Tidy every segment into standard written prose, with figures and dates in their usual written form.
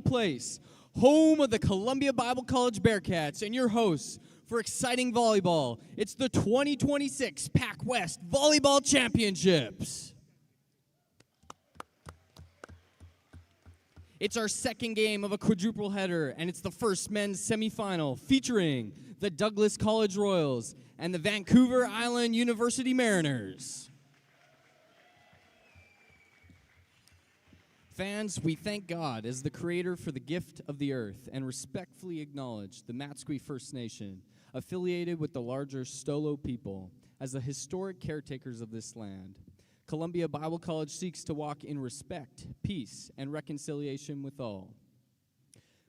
Place, home of the Columbia Bible College Bearcats, and your hosts for exciting volleyball. It's the 2026 PACWEST Volleyball Championships. It's our second game of a quadruple header, and it's the first men's semifinal featuring the Douglas College Royals and the Vancouver Island University Mariners. Fans, we thank God as the creator for the gift of the earth and respectfully acknowledge the Matsqui First Nation, affiliated with the larger Stolo people, as the historic caretakers of this land. Columbia Bible College seeks to walk in respect, peace, and reconciliation with all.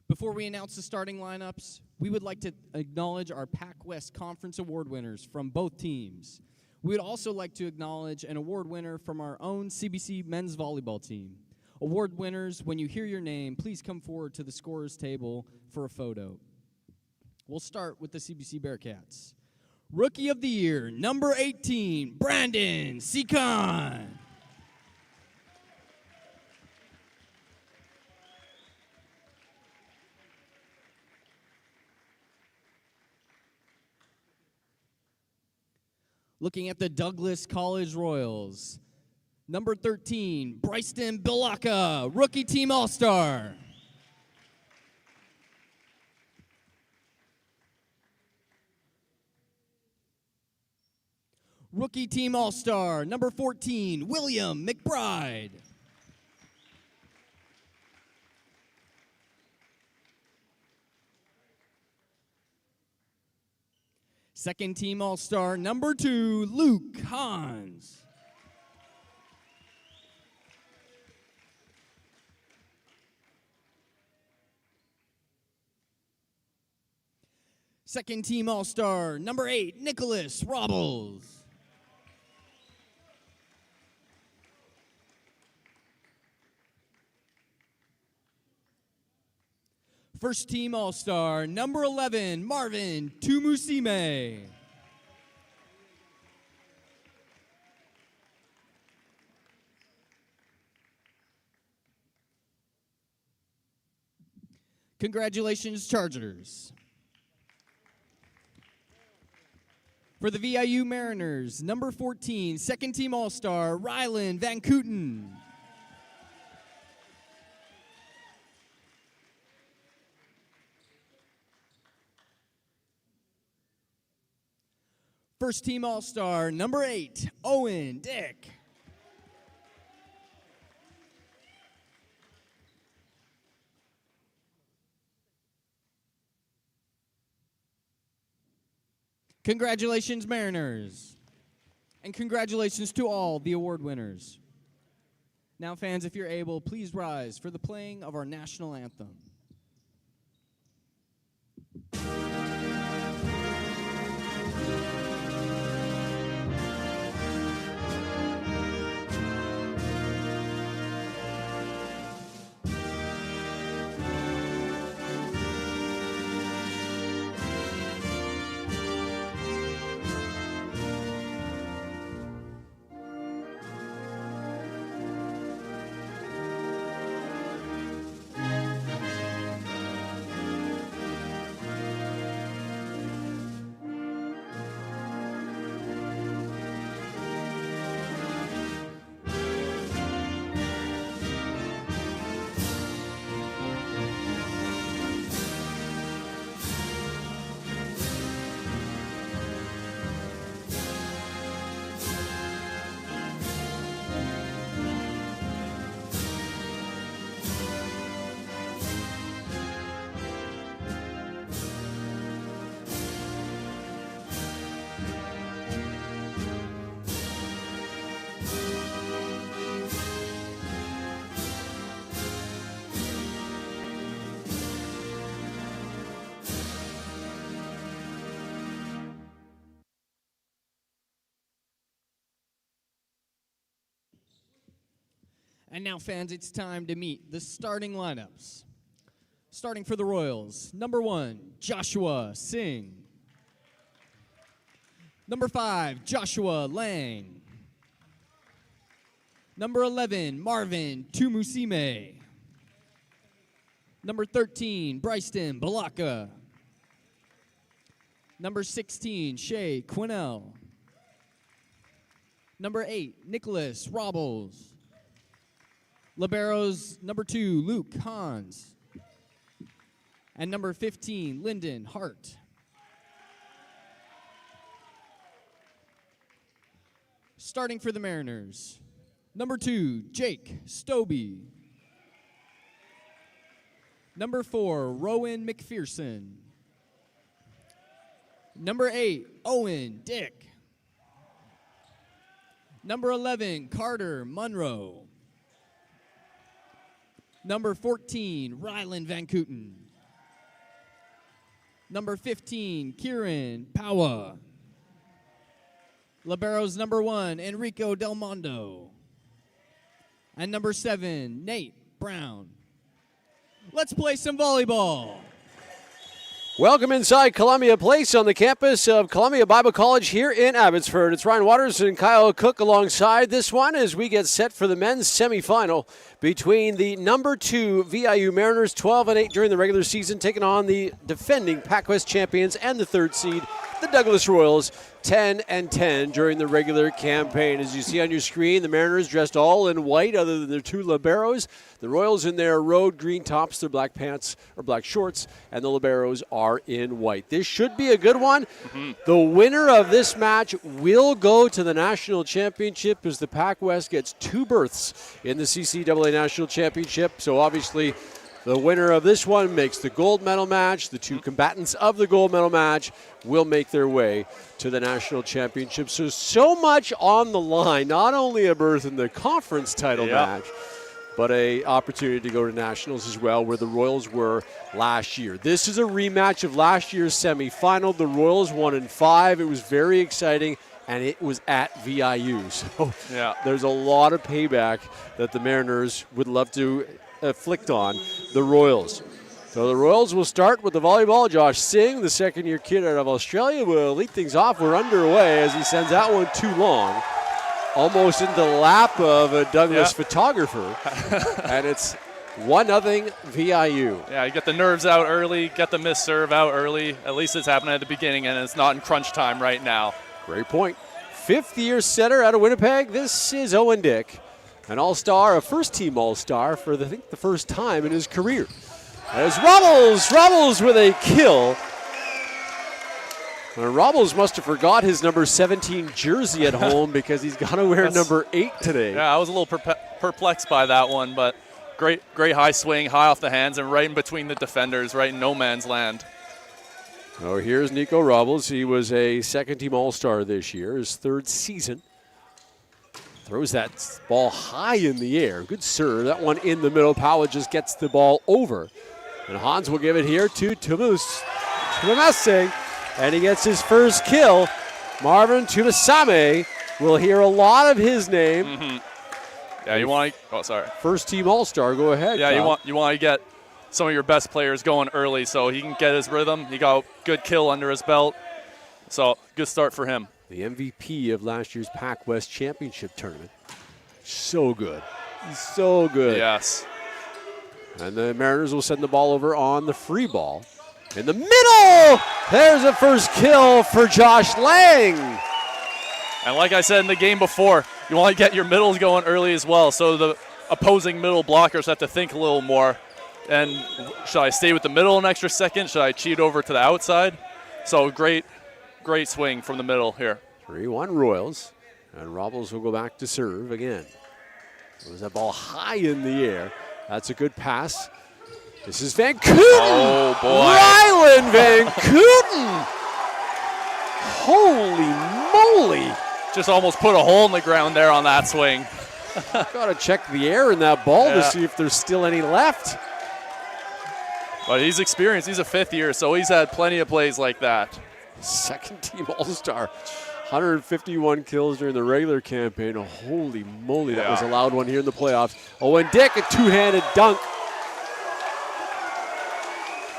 Before we announce the starting lineups, we would like to acknowledge our PACWEST Conference Award winners from both teams. We would also like to acknowledge an award winner from our own CBC men's volleyball team. Award winners, when you hear your name, please come forward to the scorer's table for a photo. We'll start with the CBC Bearcats. Rookie of the Year, number 18, Brandon Seacon. Looking at the Douglas College Royals, number 13, Bryson Bilaka, Rookie Team All-Star. Rookie Team All-Star, number 14, William McBride. Second Team All-Star, number 2, Luke Hans. Second Team All-Star, number 8, Nicholas Robbles. First Team All-Star, number 11, Marvin Tumusime. Congratulations, Chargers. For the VIU Mariners, number 14, second team All-Star, Rylan Van Kooten. First team All-Star, number 8, Owen Dick. Congratulations, Mariners. And congratulations to all the award winners. Now, fans, if you're able, please rise for the playing of our national anthem. And now, fans, it's time to meet the starting lineups. Starting for the Royals, number 1, Joshua Singh. Number 5, Joshua Lang. Number 11, Marvin Tumusime. Number 13, Bryston Balaka. Number 16, Shay Quinnell. Number 8, Nicholas Robles. Liberos, number 2, Luke Hans. And number 15, Lyndon Hart. Starting for the Mariners, number 2, Jake Stobie. Number 4, Rowan McPherson. Number 8, Owen Dick. Number 11, Carter Munro. Number 14, Ryland Van Kooten. Number 15, Kieran Pawa. Liberos number 1, Enrico Del Mondo. And number 7, Nate Brown. Let's play some volleyball. Welcome inside Columbia Place on the campus of Columbia Bible College here in Abbotsford. It's Ryan Waters and Kyle Cook alongside this one as we get set for the men's semifinal between the number 2 VIU Mariners, 12-8 during the regular season, taking on the defending PACWEST champions and the 3rd seed, the Douglas Royals, 10-10 during the regular campaign. As you see on your screen, the Mariners dressed all in white other than their 2 liberos. The Royals in their road green tops, their black pants or black shorts, and the liberos are in white. This should be a good one. The winner of this match will go to the national championship as the PACWEST gets 2 berths in the CCAA National Championship. So obviously the winner of this one makes the gold medal match. The 2 combatants of the gold medal match will make their way to the national championship. So much on the line, not only a berth in the conference title match, but a opportunity to go to nationals as well, where the Royals were last year. This is a rematch of last year's semifinal. The Royals won in 5. It was very exciting, and it was at VIU. So there's a lot of payback that the Mariners would love to inflict on the Royals. So the Royals will start with the volleyball. Josh Singh, the second-year kid out of Australia, will lead things off. We're underway as he sends that one too long, almost into the lap of a Douglas photographer. And it's 1-0 VIU. Yeah, you get the nerves out early, get the missed serve out early. At least it's happening at the beginning, and it's not in crunch time right now. Great point. 5th-year setter out of Winnipeg. This is Owen Dick, an all-star, a first-team all-star for, I think, the first time in his career. There's Robles with a kill. Robles must have forgot his number 17 jersey at home because he's got to wear number 8 today. Yeah, I was a little perplexed by that one, but great high swing, high off the hands, and right in between the defenders, right in no man's land. Oh, here's Nico Robles. He was a second-team all-star this year, his 3rd season. Throws that ball high in the air. Good serve. That one in the middle. Powell just gets the ball over. And Hans will give it here to Tumase. And he gets his first kill. Marvin Tumasame. We'll hear a lot of his name. Yeah, you want to, First team all-star. Go ahead. Yeah, Kyle. you want to get some of your best players going early so he can get his rhythm. He got a good kill under his belt. So good start for him. The MVP of last year's PACWEST Championship Tournament. So good. So good. Yes. And the Mariners will send the ball over on the free ball. In the middle, there's a first kill for Josh Lang. And like I said in the game before, you want to get your middles going early as well, so the opposing middle blockers have to think a little more. And should I stay with the middle an extra second? Should I cheat over to the outside? So great swing from the middle here. 3-1 Royals. And Robles will go back to serve again. Throws that ball high in the air. That's a good pass. This is Van Kooten. Oh, boy. Ryland Van Kooten. Holy moly. Just almost put a hole in the ground there on that swing. Got to check the air in that ball to see if there's still any left. But he's experienced. He's a 5th year, so he's had plenty of plays like that. Second team all-star. 151 kills during the regular campaign. Oh, holy moly, that was a loud one here in the playoffs. Owen Dick, a two-handed dunk.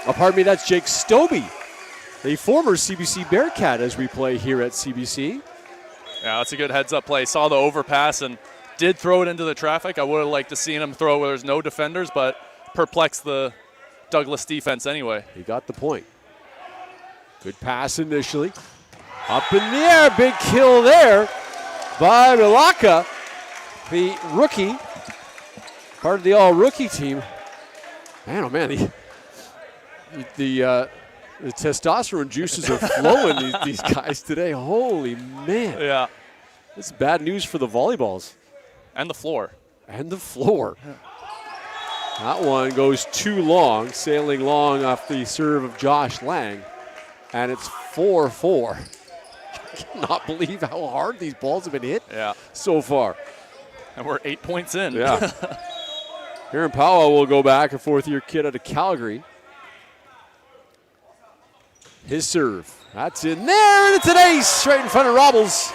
Oh, pardon me, that's Jake Stobie, a former CBC Bearcat as we play here at CBC. Yeah, that's a good heads-up play. Saw the overpass and did throw it into the traffic. I would have liked to see him throw where there's no defenders, but perplexed the Douglas defense anyway. He got the point. Good pass initially. Up in the air, big kill there by Milaka, the rookie, part of the all-rookie team. Man, oh man, the testosterone juices are flowing these guys today. Holy man. Yeah. This is bad news for the volleyballs. And the floor. And the floor. Yeah. That one goes too long, sailing long off the serve of Josh Lang. And it's 4-4. I cannot believe how hard these balls have been hit so far. And we're 8 points in. Yeah. Aaron Powell will go back, a fourth-year kid out of Calgary. His serve. That's in there, and it's an ace right in front of Robles.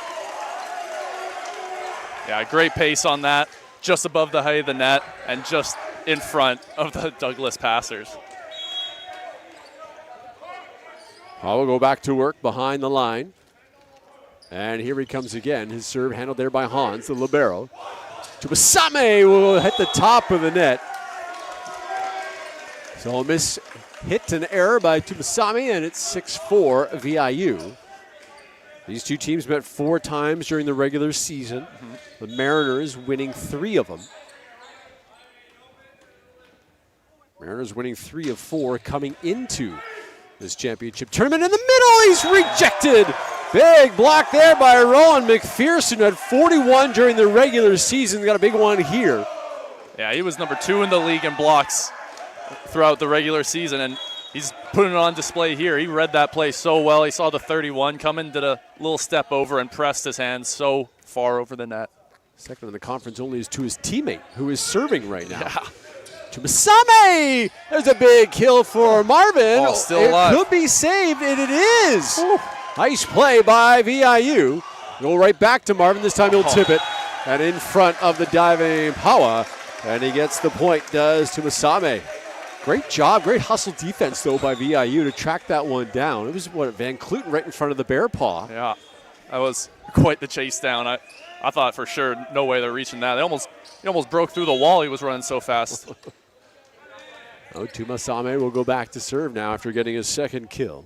Yeah, great pace on that. Just above the height of the net and just in front of the Douglas passers. Powell will go back to work behind the line. And here he comes again. His serve handled there by Hans, the libero. Tumasame will hit the top of the net. So a miss hit and error by Tumasame, and it's 6-4 VIU. These two teams met 4 times during the regular season. The Mariners winning 3 of them. Mariners winning 3 of 4 coming into this championship tournament. In the middle, he's rejected. Big block there by Rowan McPherson, who had 41 during the regular season. Got a big one here. Yeah, he was number 2 in the league in blocks throughout the regular season, and he's putting it on display here. He read that play so well. He saw the 31 coming, did a little step over and pressed his hands so far over the net. Second in the conference only is to his teammate, who is serving right now. Yeah. Tumasame! There's a big kill for Marvin. Oh, still alive. It could be saved, and it is. Ooh. Nice play by VIU. Go right back to Marvin. This time he'll tip it. And in front of the diving Pawa. And he gets the point, does Tumasame. Great job, great hustle defense, though, by VIU to track that one down. It was, Van Kluten right in front of the bear paw. Yeah, that was quite the chase down. I thought for sure no way they're reaching that. He almost broke through the wall. He was running so fast. Tumasame will go back to serve now after getting his second kill.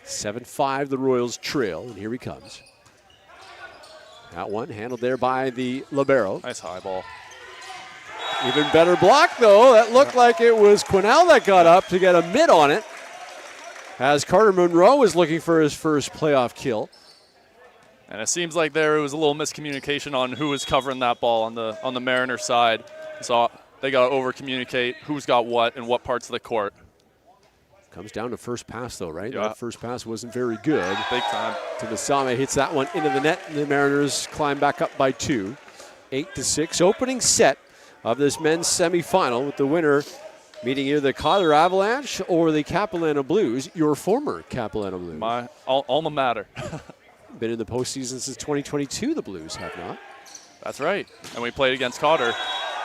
7-5, the Royals trail, and here he comes. That one handled there by the libero. Nice high ball. Even better block, though. That looked like it was Quinnell that got up to get a mid on it, as Carter Monroe was looking for his first playoff kill. And it seems like there was a little miscommunication on who was covering that ball on the Mariner side. So they got to over-communicate who's got what in what parts of the court. Comes down to first pass, though, right? Yeah. That first pass wasn't very good. Big time. Tumasame hits that one into the net, and the Mariners climb back up by 2. 8-6, opening set of this men's semifinal, with the winner meeting either the Cotter Avalanche or the Capilano Blues, your former Capilano Blues. My alma mater. Been in the postseason since 2022, the Blues have not. That's right. And we played against Cotter.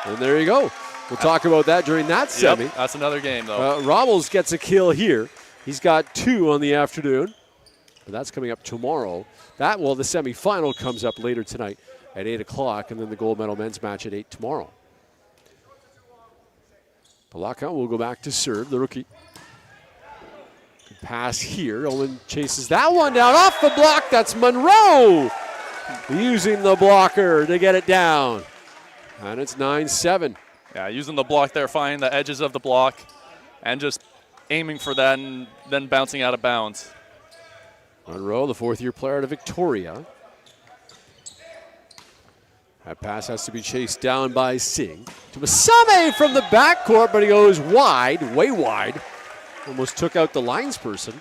And there you go. We'll talk about that during that semi. Yep, that's another game, though. Rommels gets a kill here. He's got 2 on the afternoon. But that's coming up tomorrow. The semifinal comes up later tonight at 8 o'clock, and then the gold medal men's match at 8 tomorrow. Palaka will go back to serve, the rookie. Good pass here. Owen chases that one down off the block. That's Monroe using the blocker to get it down. And it's 9-7. Yeah, using the block there, finding the edges of the block and just aiming for that and then bouncing out of bounds. Monroe, the 4th-year player out of Victoria. That pass has to be chased down by Singh. Tumasame from the backcourt, but he goes wide, way wide. Almost took out the linesperson.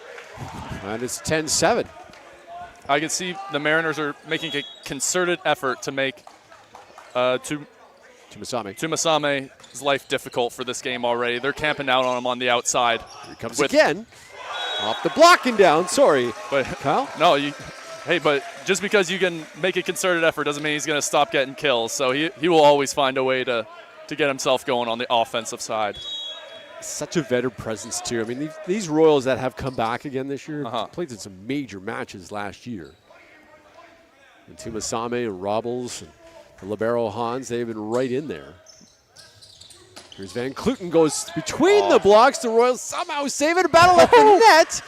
And it's 10-7. I can see the Mariners are making a concerted effort to make Tumasame's life difficult for this game already. They're camping out on him on the outside. Here he comes again. Off the block and down. Sorry, but Kyle? No, but just because you can make a concerted effort doesn't mean he's going to stop getting kills. So he will always find a way to get himself going on the offensive side. Such a veteran presence, too. I mean, these Royals that have come back again this year played in some major matches last year. And Tumasame and Robles and the libero Hans, they've been right in there. Here's Van Kluten goes between the blocks. The Royals somehow save it. A battle at the net.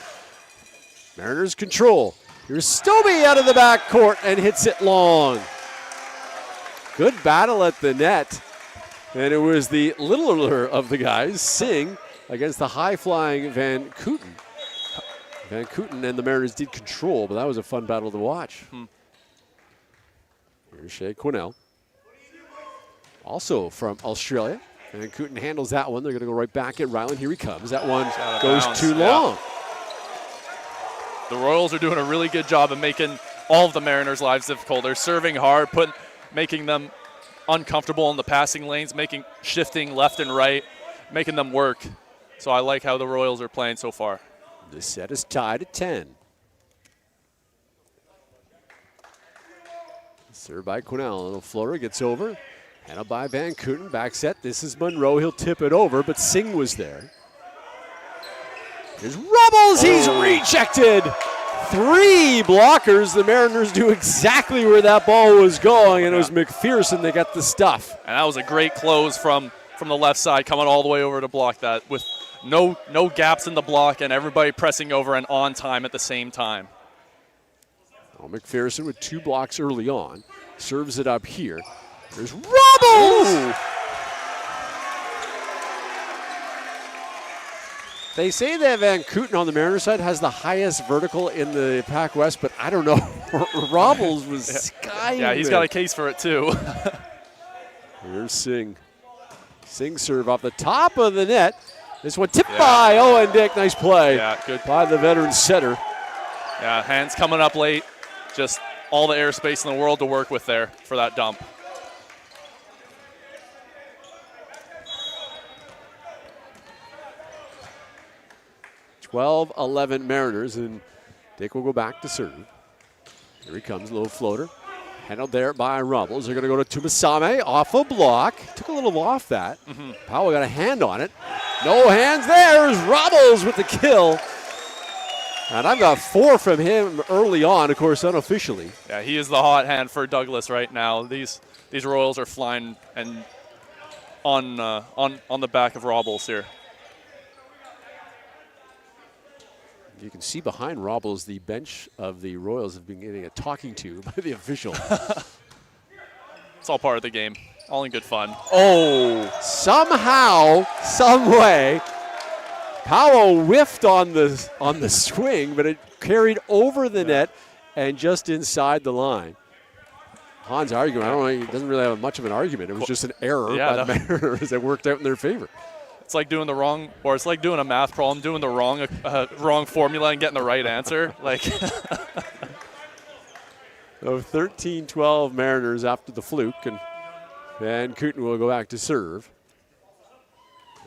Mariners control. Here's Stobie out of the back court and hits it long. Good battle at the net. And it was the littler of the guys, Singh, against the high-flying Van Kooten. Van Kooten and the Mariners did control, but that was a fun battle to watch. Here's Shea Quinnell. Also from Australia. Van Kooten handles that one. They're going to go right back at Ryland. Here he comes. That one goes too long. The Royals are doing a really good job of making all of the Mariners' lives difficult. They're serving hard, making them uncomfortable in the passing lanes, shifting left and right, making them work. So I like how the Royals are playing so far. This set is tied at 10. Served by Quinnell. A little floater gets over. Handled by Van Kooten. Back set. This is Monroe. He'll tip it over, but Singh was there. Here's Rubbles. He's rejected. 3 blockers. The Mariners knew exactly where that ball was going, and it was McPherson that got the stuff. And that was a great close from the left side, coming all the way over to block that with no gaps in the block and everybody pressing over and on time at the same time. Well, McPherson with 2 blocks early on. Serves it up here. There's Rubbles! They say that Van Kooten on the Mariners side has the highest vertical in the PACWEST, but I don't know. Rubbles was skying. Yeah, he's got a case for it too. Here's Singh. Singh serve off the top of the net. This one tipped by Owen Dick. Nice play good by the veteran setter. Yeah, hands coming up late. Just all the airspace in the world to work with there for that dump. (12-11) Mariners, and Dick will go back to serve. Here he comes, a little floater. Handled there by Rubbles. They're going to go to Tumasame off a block. Took a little off that. Powell got a hand on it. No hands there. There's Rubbles with the kill. And I've got 4 from him early on, of course, unofficially. Yeah, he is the hot hand for Douglas right now. These Royals are flying and on the back of Rubbles here. You can see behind Rubbles, the bench of the Royals have been getting a talking to by the official. It's all part of the game. All in good fun. Oh, somehow, some way, Powell whiffed on the swing, but it carried over the net and just inside the line. Hans arguing, I don't know, he doesn't really have much of an argument. It was just an error by the Mariners that worked out in their favor. It's like doing it's like doing a math problem, doing the wrong formula and getting the right answer. Like, so 13-12 Mariners after the fluke, and Van Kooten will go back to serve.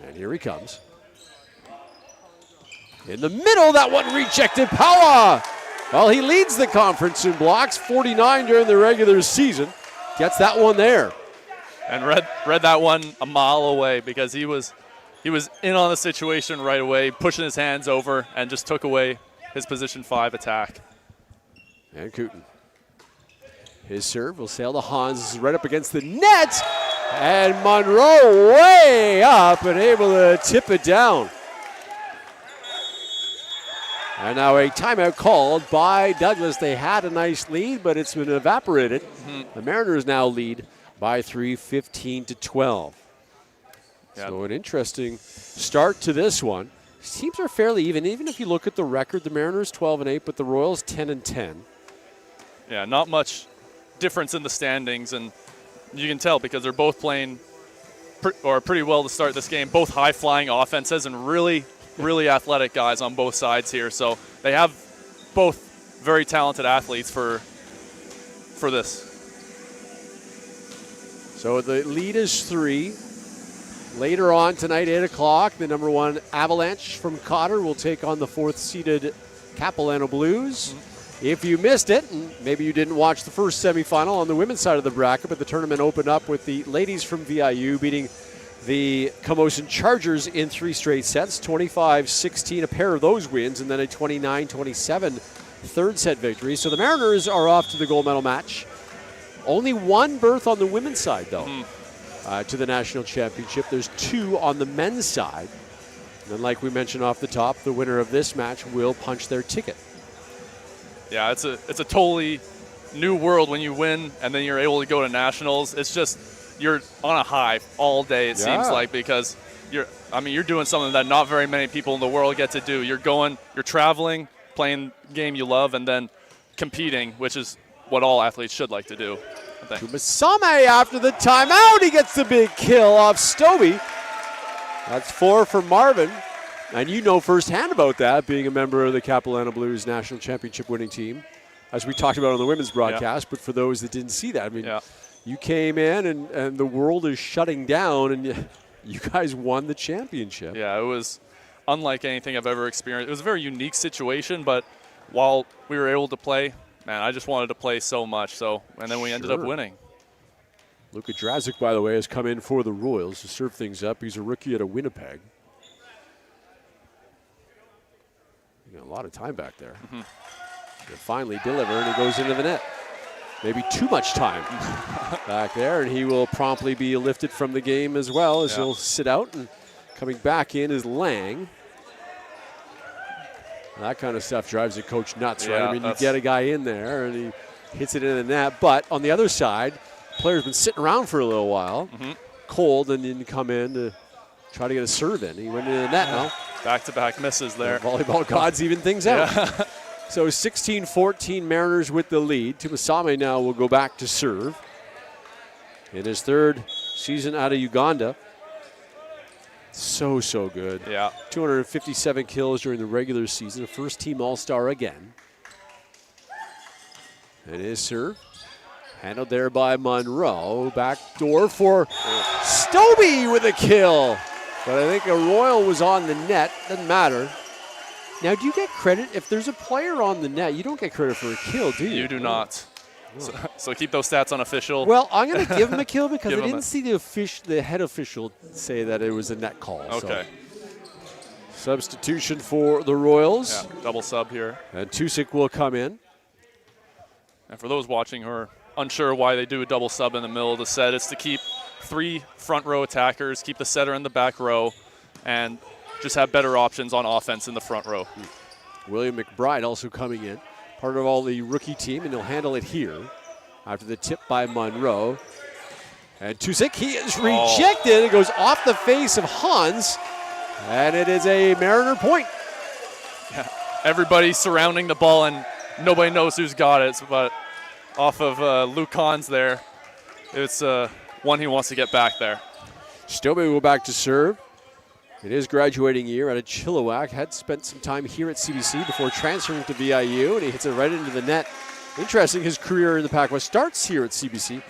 And here he comes. In the middle, that one rejected. Power! Well, he leads the conference in blocks, 49 during the regular season. Gets that one there. And read that one a mile away because he was in on the situation right away, pushing his hands over, and just took away his position 5 attack. Van Kooten. His serve will sail to Hans. This is right up against the net. And Monroe way up and able to tip it down. And now a timeout called by Douglas. They had a nice lead, but it's been evaporated. The Mariners now lead by 3, 15-12. Yep. So an interesting start to this one. Teams are fairly even if you look at the record. The Mariners 12-8, but the Royals 10-10. Yeah, not much difference in the standings, and you can tell because they're both playing pretty well to start this game. Both high-flying offenses and really athletic guys on both sides here. So they have both very talented athletes for this. So the lead is 3. Later on tonight, 8 o'clock, the number 1 Avalanche from Cotter will take on the 4th-seeded Capilano Blues. If you missed it, and maybe you didn't watch the first semifinal on the women's side of the bracket, but the tournament opened up with the ladies from VIU beating the Camosun Chargers in 3 straight sets, 25-16, a pair of those wins, and then a 29-27 third set victory. So the Mariners are off to the gold medal match. Only 1 berth on the women's side, though. to the national championship. There's 2 on the men's side. And then, like we mentioned off the top, the winner of this match will punch their ticket. Yeah, it's a totally new world when you win and then you're able to go to nationals. It's just you're on a high all day, it seems like, because you're doing something that not very many people in the world get to do. You're traveling, playing the game you love, and then competing, which is what all athletes should like to do, I think. Masame after the timeout. He gets the big kill off Stobie. That's 4 for Marvin. And you know firsthand about that, being a member of the Capilano Blues national championship winning team, as we talked about on the women's broadcast. But for those that didn't see that, I mean, you came in and the world is shutting down, and you guys won the championship. Yeah, it was unlike anything I've ever experienced. It was a very unique situation, but while we were able to play, man, I just wanted to play so much. And then we ended up winning. Luka Drazic, by the way, has come in for the Royals to serve things up. He's a rookie out of Winnipeg. You got a lot of time back there. He'll finally deliver, and he goes into the net. Maybe too much time back there, and he will promptly be lifted from the game as well, as he'll sit out. And coming back in is Lang. That kind of stuff drives a coach nuts, right? I mean, you get a guy in there, and he hits it into the net. But on the other side, the player's been sitting around for a little while, cold, and didn't come in to try to get a serve in. He went into the net now. Back-to-back misses there. The volleyball gods even things out. So 16-14 Mariners with the lead. Tumasame now will go back to serve. In his 3rd season out of Uganda. So good. Yeah. 257 kills during the regular season. A first-team All-Star again. And his serve. Handled there by Monroe. Back door for Stobie with a kill. But I think a Royal was on the net. Doesn't matter. Now, do you get credit? If there's a player on the net, you don't get credit for a kill, do you? You do not. So keep those stats unofficial. Well, I'm going to give him a kill because I didn't see the head official say that it was a net call. Okay. So. Substitution for the Royals. Yeah, double sub here. And Tusik will come in. And for those watching who are unsure why they do a double sub in the middle of the set, it's to keep 3 front row attackers, keep the setter in the back row, and just have better options on offense in the front row. William McBride also coming in, part of all the rookie team, and he'll handle it here after the tip by Monroe. And Tusik, he is rejected. It goes off the face of Hans, and it is a Mariner point. Yeah. Everybody surrounding the ball, and nobody knows who's got it, but off of Luke Hans there, it's one he wants to get back there. Stobie will back to serve. In his graduating year out of Chilliwack, had spent some time here at CBC before transferring to VIU, and he hits it right into the net. Interesting, his career in the PACWEST starts here at CBC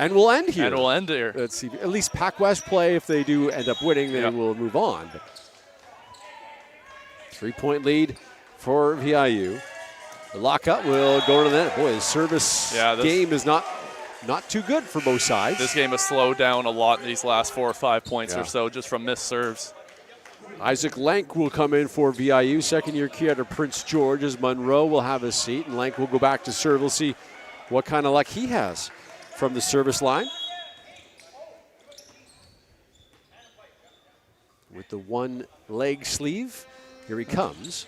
and will end here. And will end here. At least PACWEST play, if they do end up winning, they will move on. But 3-point for VIU. The lockup will go to the net. Boy, the service game is not too good for both sides. This game has slowed down a lot in these last 4 or 5 points or so just from missed serves. Isaac Lank will come in for VIU. Second-year key out of Prince George, as Monroe will have a seat, and Lank will go back to serve. We'll see what kind of luck he has from the service line. With the one-leg sleeve, here he comes.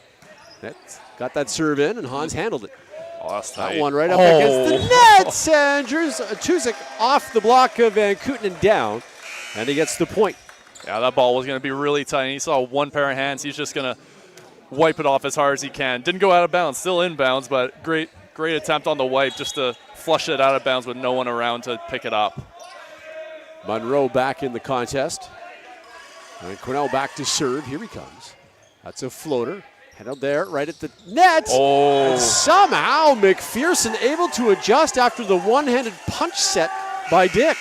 Got that serve in, and Hans handled it. That one right up against the net. And Tusik off the block of Van Kooten down, and he gets the point. Yeah, that ball was going to be really tight. He saw one pair of hands. He's just going to wipe it off as hard as he can. Didn't go out of bounds, still in bounds, but great attempt on the wipe just to flush it out of bounds with no one around to pick it up. Monroe back in the contest. And Cornell back to serve. Here he comes. That's a floater. Handled there, right at the net. And somehow McPherson able to adjust after the one-handed punch set by Dick.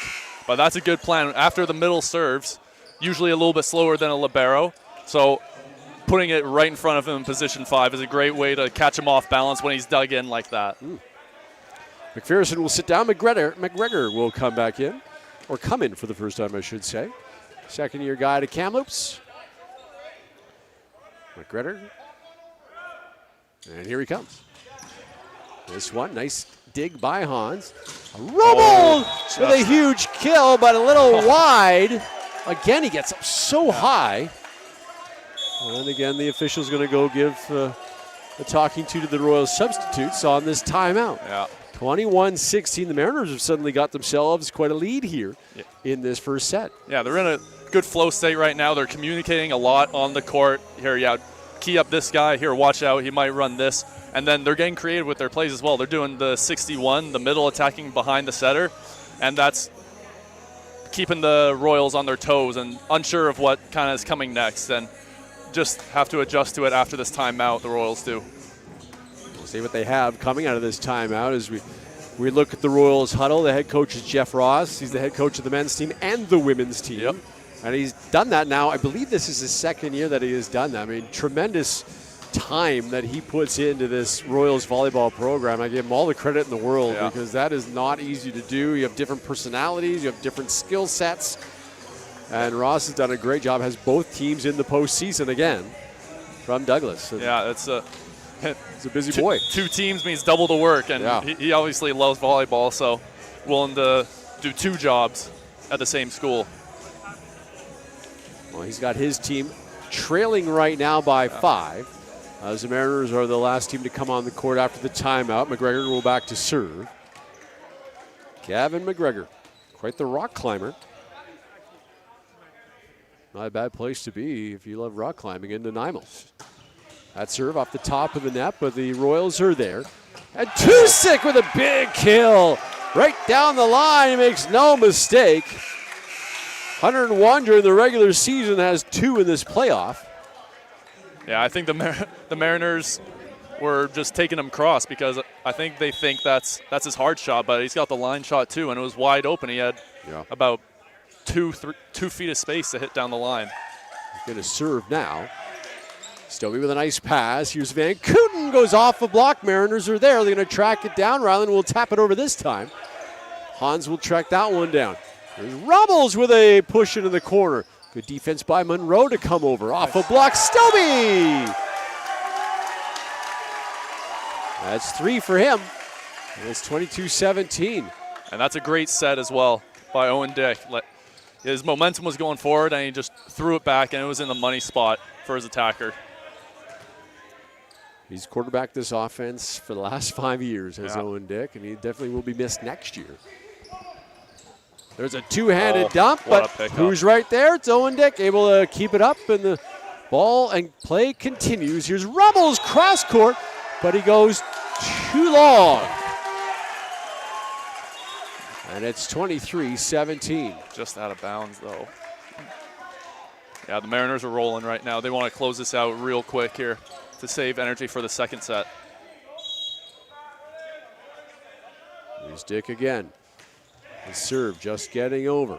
But that's a good plan. After the middle serves, usually a little bit slower than a libero. So putting it right in front of him in position 5 is a great way to catch him off balance when he's dug in like that. McPherson will sit down. McGregor will come back in, or come in for the first time, I should say. Second-year guy to Kamloops. McGregor. And here he comes. This one, nice dig by Hans. Rummel with a huge kill, but a little wide. Again, he gets up so high. And again, the official's going to go give a talking to the Royals substitutes on this timeout. Yeah. 21-16. The Mariners have suddenly got themselves quite a lead here in this first set. Yeah, they're in a good flow state right now. They're communicating a lot on the court. Here, key up this guy. Here, watch out. He might run this. And then they're getting creative with their plays as well. They're doing the 61, the middle attacking behind the setter. And that's keeping the Royals on their toes and unsure of what kind of is coming next. And just have to adjust to it after this timeout, the Royals do. We'll see what they have coming out of this timeout as we look at the Royals huddle. The head coach is Jeff Ross. He's the head coach of the men's team and the women's team. Yep. And he's done that now. I believe this is his second year that he has done that. I mean, tremendous time that he puts into this Royals volleyball program. I give him all the credit in the world because that is not easy to do. You have different personalities. You have different skill sets. And Ross has done a great job, has both teams in the postseason again from Douglas. And it's a busy boy. Two teams means double the work, and he obviously loves volleyball, so willing to do two jobs at the same school. Well, he's got his team trailing right now by 5. As the Mariners are the last team to come on the court after the timeout. McGregor will back to serve. Gavin McGregor, quite the rock climber. Not a bad place to be if you love rock climbing in Nanaimo. That serve off the top of the net, but the Royals are there. And Tusick with a big kill. Right down the line, he makes no mistake. 101 during the regular season, has 2 in this playoff. Yeah, I think the Mariners were just taking him cross because I think they think that's his hard shot, but he's got the line shot too, and it was wide open. He had about 2 feet of space to hit down the line. He's going to serve now. Stovey with a nice pass. Here's Van Kooten, goes off a block. Mariners are there. They're going to track it down. Ryland will tap it over this time. Hans will track that one down. There's Rummels with a push into the corner. Good defense by Monroe to come over. Off a block, Stovey! That's 3 for him. And it's 22-17. And that's a great set as well by Owen Dick. His momentum was going forward, and he just threw it back, and it was in the money spot for his attacker. He's quarterbacked this offense for the last 5 years as Owen Dick, and he definitely will be missed next year. There's a two-handed dump, but who's right there? It's Owen Dick, able to keep it up, and the ball and play continues. Here's Rummels cross court, but he goes too long. And it's 23-17. Just out of bounds, though. Yeah, the Mariners are rolling right now. They want to close this out real quick here to save energy for the second set. Here's Dick again. The serve just getting over.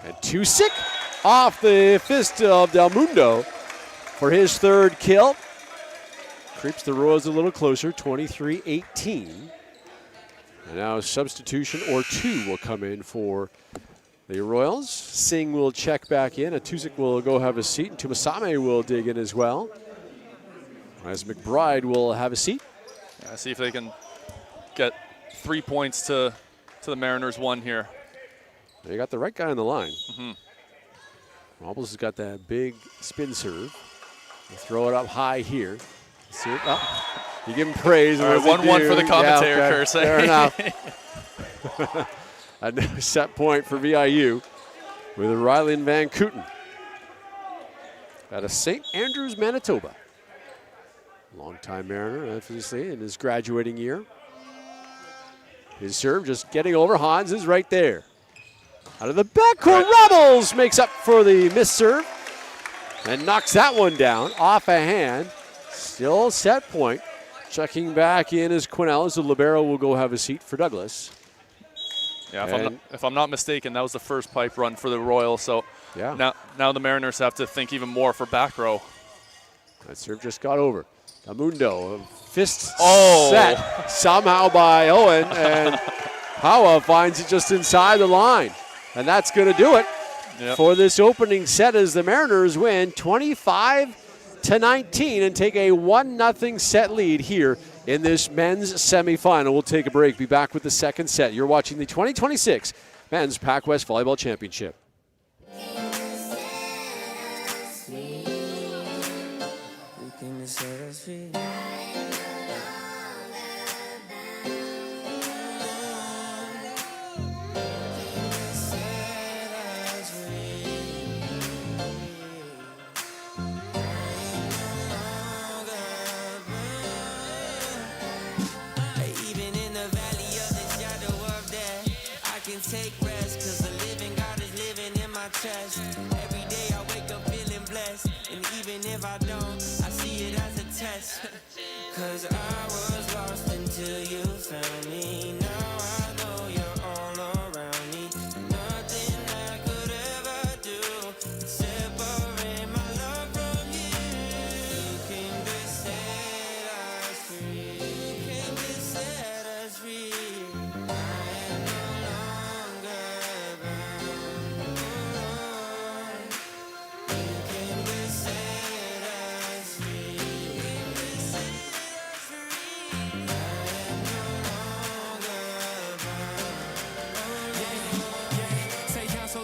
And Tusick off the fist of Del Mundo for his 3rd kill. Creeps the Royals a little closer, 23-18. And now a substitution or 2 will come in for the Royals. Singh will check back in. Tusick will go have a seat, and Tumasame will dig in as well. As McBride will have a seat. Yeah, see if they can get 3 points to the Mariners 1 here. They got the right guy on the line. Robles has got that big spin serve. They throw it up high here. Serve up. You give him praise. All right, 1-1 for the commentator, Kersey. Fair enough. A set point for VIU with Riley and Van Kooten out of St. Andrews, Manitoba. Longtime Mariner, obviously, in his graduating year. His serve just getting over. Hans is right there. Out of the backcourt, Rummels makes up for the missed serve and knocks that one down off a hand. Still set point. Checking back in is Quinellas. The libero will go have a seat for Douglas. Yeah, if I'm not mistaken, that was the first pipe run for the Royals. So now the Mariners have to think even more for back row. That serve just got over. Amundo, fist set somehow by Owen, and Hawa finds it just inside the line. And that's going to do it for this opening set as the Mariners win 25-19 and take a 1-0 set lead here in this men's semifinal. We'll take a break, be back with the second set. You're watching the 2026 Men's PACWEST Volleyball Championship. Take rest, cause the living God is living in my chest. Every day I wake up feeling blessed, and even if I don't, I see it as a test. Cause I was lost until you found me. Now I know you're all around me. Nothing I could ever do separate my love from you. You came to set us free. You came to set us free.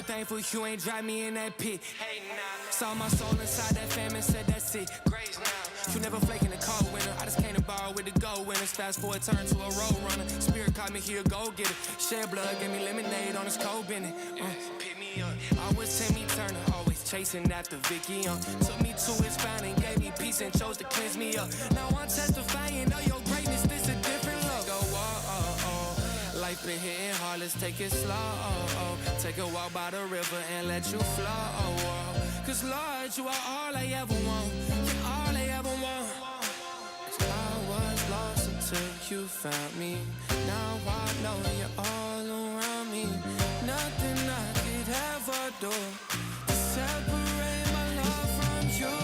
Thankful you ain't drive me in that pit. Hey, nah. Saw my soul inside that famine, said that's it. Grace now. You never flake in the cold winter. I just came to ball with the gold winners. Fast forward, turn to a road runner. Spirit caught me here, go get it. Shed blood, gave me lemonade on this cold bennett. Pick me up. I was Timmy Turner, always chasing after Vicky. Took me to his fountain, gave me peace and chose to cleanse me up. Now I'm testifying of your greatness. This a different look. Go, life been hitting hard, let's take it slow. Take a walk by the river and let you flow. Cause Lord, you are all I ever want. You're all I ever want. Cause I was lost until you found me. Now I know you're all around me. Nothing I could ever do to separate my love from you.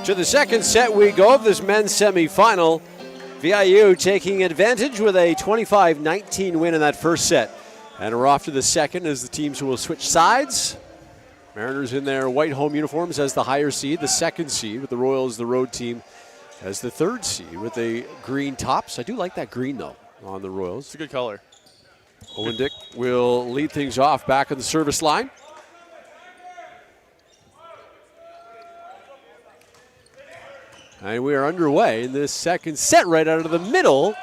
To the second set we go of this men's semifinal. VIU taking advantage with a 25-19 win in that first set. And we're off to the second as the teams will switch sides. Mariners in their white home uniforms as the higher seed, the second seed, with the Royals, the road team, as the third seed with the green tops. I do like that green, though, on the Royals. It's a good color. Owen Dick will lead things off back on the service line. And we are underway in this second set right out of the middle.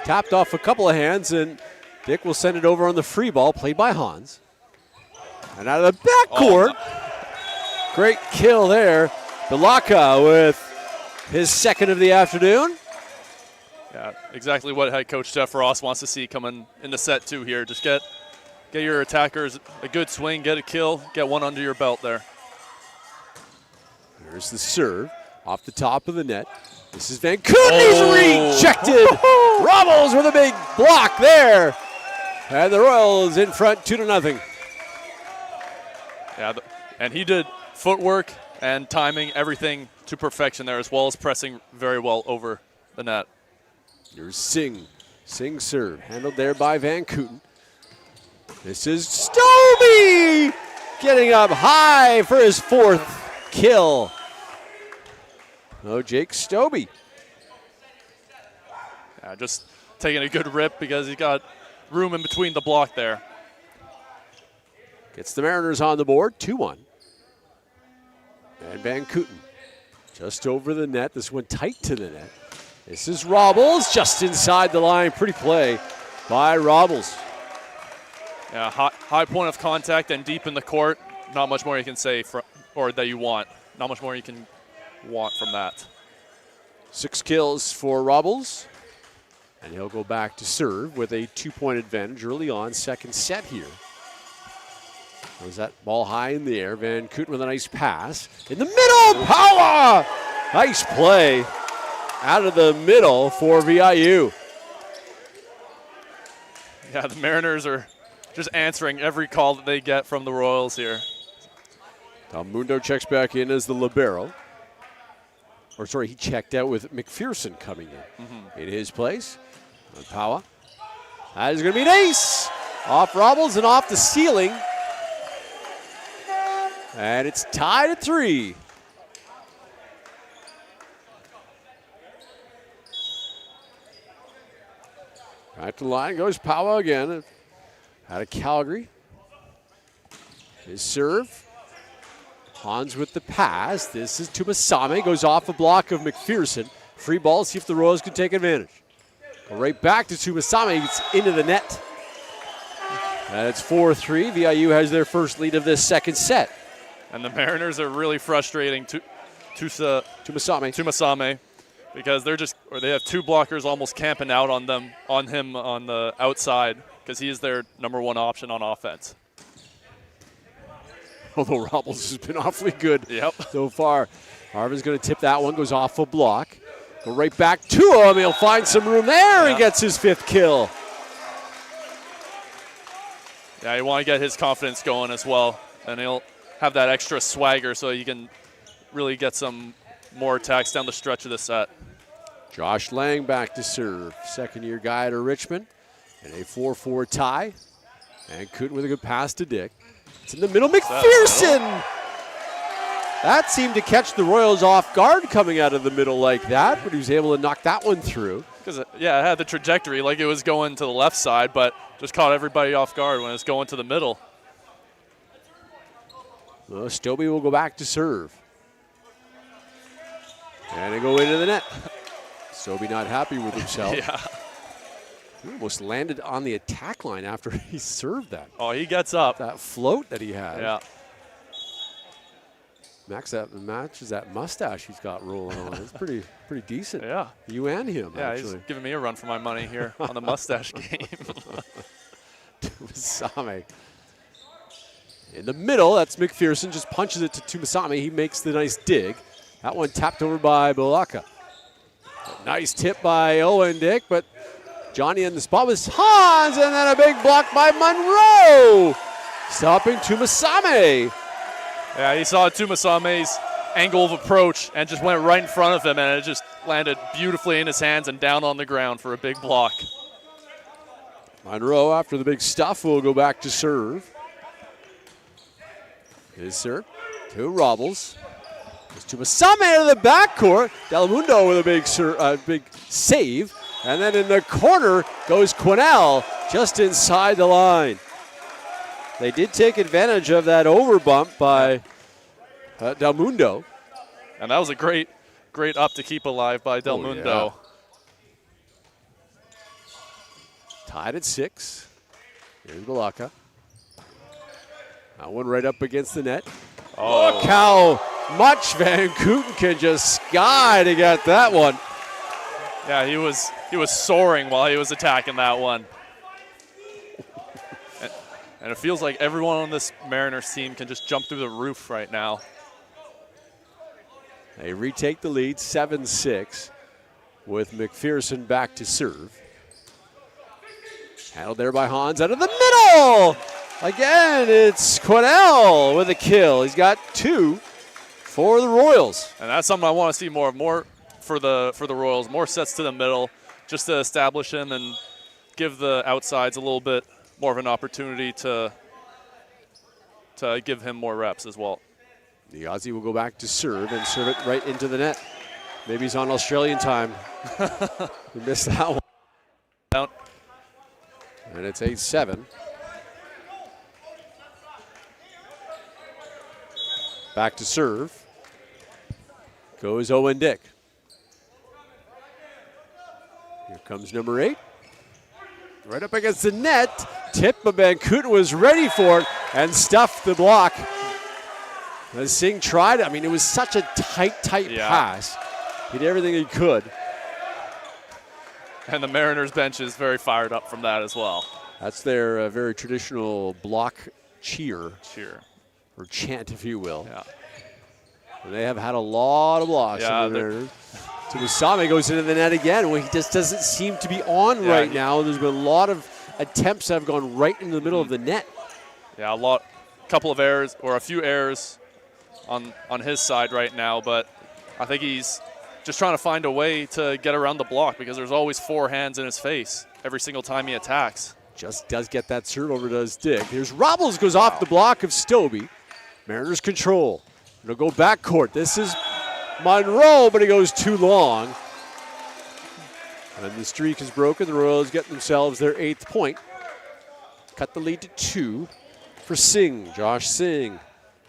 Tapped off a couple of hands, and Dick will send it over on the free ball, played by Hans. And out of the backcourt, great kill there. Belaka with his second of the afternoon. Yeah, exactly what head coach Jeff Ross wants to see coming into set two here. Just get your attackers a good swing, get a kill, get one under your belt there. There's the serve. Off the top of the net. This is Van Kooten. He's rejected. Robles with a big block there. And the Royals in front 2-0. Yeah, and he did footwork and timing, everything to perfection there, as well as pressing very well over the net. Here's Singh. Singh serve. Handled there by Van Kooten. This is Stobie getting up high for his fourth kill. Oh, Jake Stobie. Yeah, just taking a good rip because he's got room in between the block there. Gets the Mariners on the board, 2-1. And Van Kooten just over the net. This one tight to the net. This is Robles just inside the line. Pretty play by Robles. Yeah, high point of contact and deep in the court. Not much more you can say or that you want. Not much more you can want from that. 6 kills for Robles. And he'll go back to serve with a 2-point advantage early on, second set here. Was that ball high in the air? Van Kooten with a nice pass. In the middle, power! Nice play out of the middle for VIU. Yeah, the Mariners are just answering every call that they get from the Royals here. Mundo checks back in as the libero. Or sorry, he checked out with McPherson coming in. In his place. On Power. That is going to be an ace. Off Robles and off the ceiling. And it's tied at 3. Right to the line goes Power again. Out of Calgary. His serve. Hans with the pass. This is Tumasame. Goes off a block of McPherson. Free ball. See if the Royals can take advantage. Go right back to Tumasame. It's into the net. And it's 4-3. VIU has their first lead of this second set. And the Mariners are really frustrating Tumasame because they have 2 blockers almost camping out on him on the outside because he is their number 1 option on offense. Although Robles has been awfully good so far. Arvin's going to tip that one, goes off a block. Go right back to him. He'll find some room there and gets his 5th kill. Yeah, you want to get his confidence going as well. And he'll have that extra swagger so you can really get some more attacks down the stretch of the set. Josh Lang back to serve. Second-year guy at Richmond. And a 4-4 tie. And Cooten with a good pass to Dick. It's in the middle. McPherson! That seemed to catch the Royals off guard coming out of the middle like that, but he was able to knock that one through. Because, it had the trajectory like it was going to the left side, but just caught everybody off guard when it was going to the middle. Well, Stobie will go back to serve. And they go into the net. Stobie not happy with himself. He almost landed on the attack line after he served that. Oh, he gets up. That float that he had. Yeah. Max, that matches that mustache he's got rolling on. It's pretty decent. Yeah. You and him, actually. He's giving me a run for my money here on the mustache game. Tumasame. In the middle, that's McPherson. Just punches it to Tumasame. He makes the nice dig. That one tapped over by Bolaka. Nice tip by Owen Dick, but Johnny in the spot was Hans, and then a big block by Monroe. Stopping Tumasame. Yeah, he saw Tumasame's angle of approach and just went right in front of him, and it just landed beautifully in his hands and down on the ground for a big block. Monroe, after the big stuff, will go back to serve. His serve to Robles. Goes Tumasame out of the backcourt. Delamundo with a big save. And then in the corner goes Quinnell just inside the line. They did take advantage of that overbump by Del Mundo. And that was a great up to keep alive by Del Mundo. Tied at 6. Here's Balaka. That one right up against the net. Oh. Look how much Van Cooten can just sky to get that one. Yeah, he was soaring while he was attacking that one. And it feels like everyone on this Mariners team can just jump through the roof right now. They retake the lead 7-6 with McPherson back to serve. Handled there by Hans out of the middle. Again, it's Quinnell with a kill. He's got 2 for the Royals. And that's something I want to see more for the Royals. More sets to the middle just to establish him and give the outsides a little bit more of an opportunity to give him more reps as well. The Aussie will go back to serve and serve it right into the net. Maybe he's on Australian time. We missed that one. Down. And it's 8-7. Back to serve. Goes Owen Dick. Here comes number 8. Right up against the net. Tip, but Van Cooten was ready for it and stuffed the block. As Singh tried, I mean, it was such a tight pass. He did everything he could. And the Mariners bench is very fired up from that as well. That's their very traditional block cheer. Or chant, if you will. Yeah. And they have had a lot of blocks. Yeah, Tumusame goes into the net again. Well, he just doesn't seem to be on right now. There's been a lot of attempts that have gone right into the middle of the net. Yeah, a couple of errors or a few errors on his side right now, but I think he's just trying to find a way to get around the block because there's always 4 hands in his face every single time he attacks. Just does get that serve over to his dig. Here's Robles, goes off the block of Stobie. Mariners control. It'll go backcourt. This is Monroe, but he goes too long. And the streak is broken. The Royals get themselves their 8th point. Cut the lead to 2 for Singh, Josh Singh.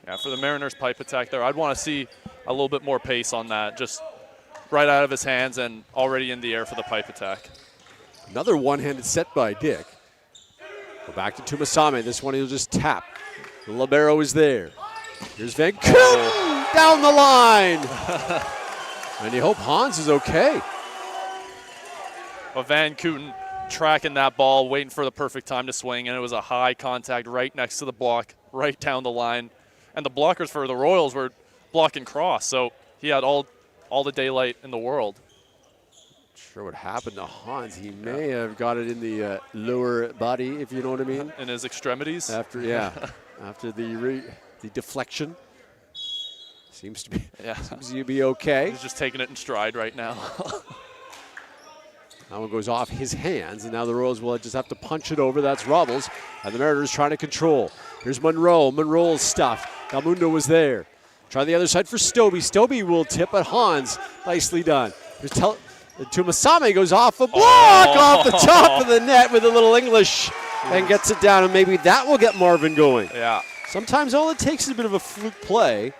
Yeah, for the Mariners pipe attack there, I'd want to see a little bit more pace on that. Just right out of his hands and already in the air for the pipe attack. Another one-handed set by Dick. Go back to Tumusame. This one he'll just tap. The libero is there. Here's Van Kooten down the line. And you hope Hans is okay. Well, Van Kooten tracking that ball, waiting for the perfect time to swing, and it was a high contact right next to the block, right down the line. And the blockers for the Royals were blocking cross, so he had all the daylight in the world. Sure what happened to Hans. He may have got it in the lower body, if you know what I mean. In his extremities? After the deflection. Seems to be okay. He's just taking it in stride right now. That one goes off his hands, and now the Royals will just have to punch it over. That's Robles, and the Mariners trying to control. Here's Monroe. Monroe's stuff. Dalmundo was there. Try the other side for Stobie. Stobie will tip at Hans. Nicely done. Here's Tumusame goes off a block off the top of the net with a little English and gets it down, and maybe that will get Marvin going. Yeah. Sometimes all it takes is a bit of a fluke play,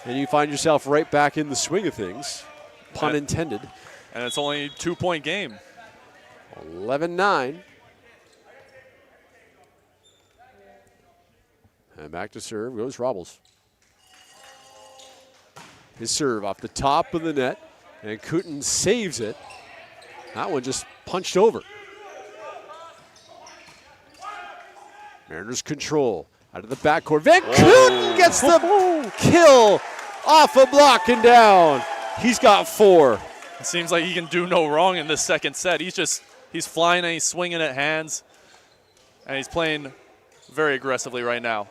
and you find yourself right back in the swing of things, pun intended. And it's only a 2-point game. 11-9. And back to serve goes Robles. His serve off the top of the net, and Kooten saves it. That one just punched over. Mariners control out of the backcourt. Van Kooten gets the kill off a block and down. He's got 4. It seems like he can do no wrong in this second set. He's flying and he's swinging at hands, and he's playing very aggressively right now.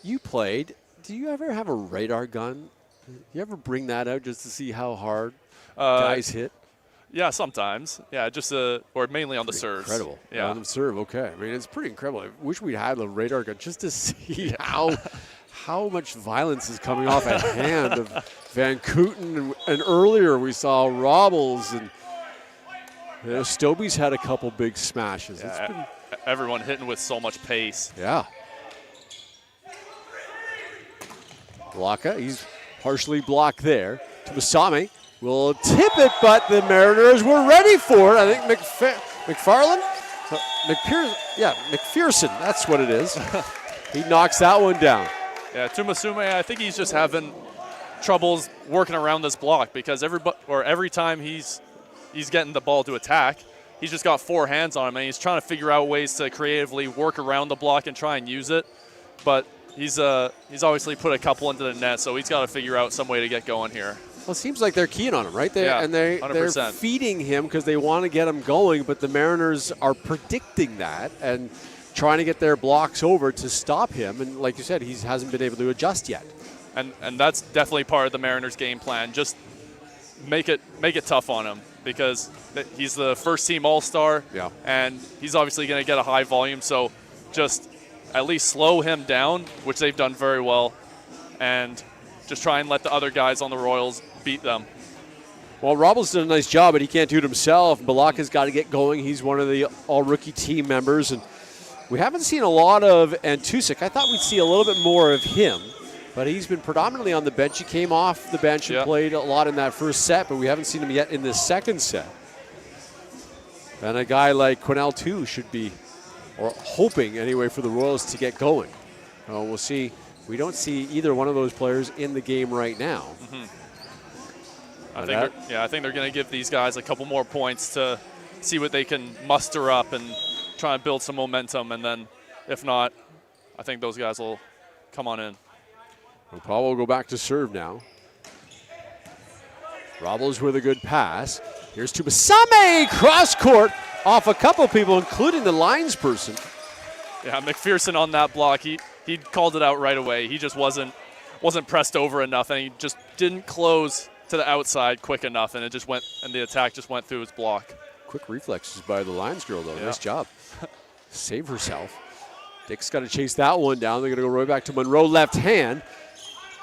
You played. Do you ever have a radar gun? You ever bring that out just to see how hard guys hit? Yeah, sometimes. Yeah, just or mainly on the serves. Incredible. Yeah, on the serve. Okay. I mean, it's pretty incredible. I wish we'd had a radar gun just to see how much violence is coming off a hand of Van Kooten. And earlier we saw Robles, and Stobie's had a couple big smashes. Yeah, it's been everyone hitting with so much pace. Yeah. Blocka, he's partially blocked there. Tumusame will tip it, but the Mariners were ready for it. I think McPherson, that's what it is. He knocks that one down. Yeah, Tumusame, I think he's just having troubles working around this block because every time he's getting the ball to attack, he's just got 4 hands on him, and he's trying to figure out ways to creatively work around the block and try and use it. But he's obviously put a couple into the net, so he's got to figure out some way to get going here. Well, it seems like they're keen on him, right? And they're 100%. feeding him because they want to get him going, but the Mariners are predicting that and trying to get their blocks over to stop him. And like you said, he hasn't been able to adjust yet. And that's definitely part of the Mariners' game plan. Just make it tough on him because he's the first-team All-Star, and he's obviously going to get a high volume. So just at least slow him down, which they've done very well, and just try and let the other guys on the Royals beat them. Well, Robles did a nice job, but he can't do it himself. Balaka's got to get going. He's one of the all-rookie team members, and we haven't seen a lot of Antusik. I thought we'd see a little bit more of him, but he's been predominantly on the bench. He came off the bench and played a lot in that first set, but we haven't seen him yet in this second set. And a guy like Quinnell, too, should be, or hoping anyway, for the Royals to get going. We'll see. We don't see either one of those players in the game right now. I think they're going to give these guys a couple more points to see what they can muster up and try and build some momentum. And then, if not, I think those guys will come on in. Well, Paul will go back to serve now. Robles with a good pass. Here's to Masame, cross court, off a couple people, including the lines person. Yeah, McPherson on that block, he called it out right away. He just wasn't pressed over enough, and he just didn't close to the outside quick enough, and the attack just went through his block. Quick reflexes by the lines girl, though. Yeah. Nice job. Save herself. Dick's got to chase that one down. They're going to go right back to Monroe, left hand.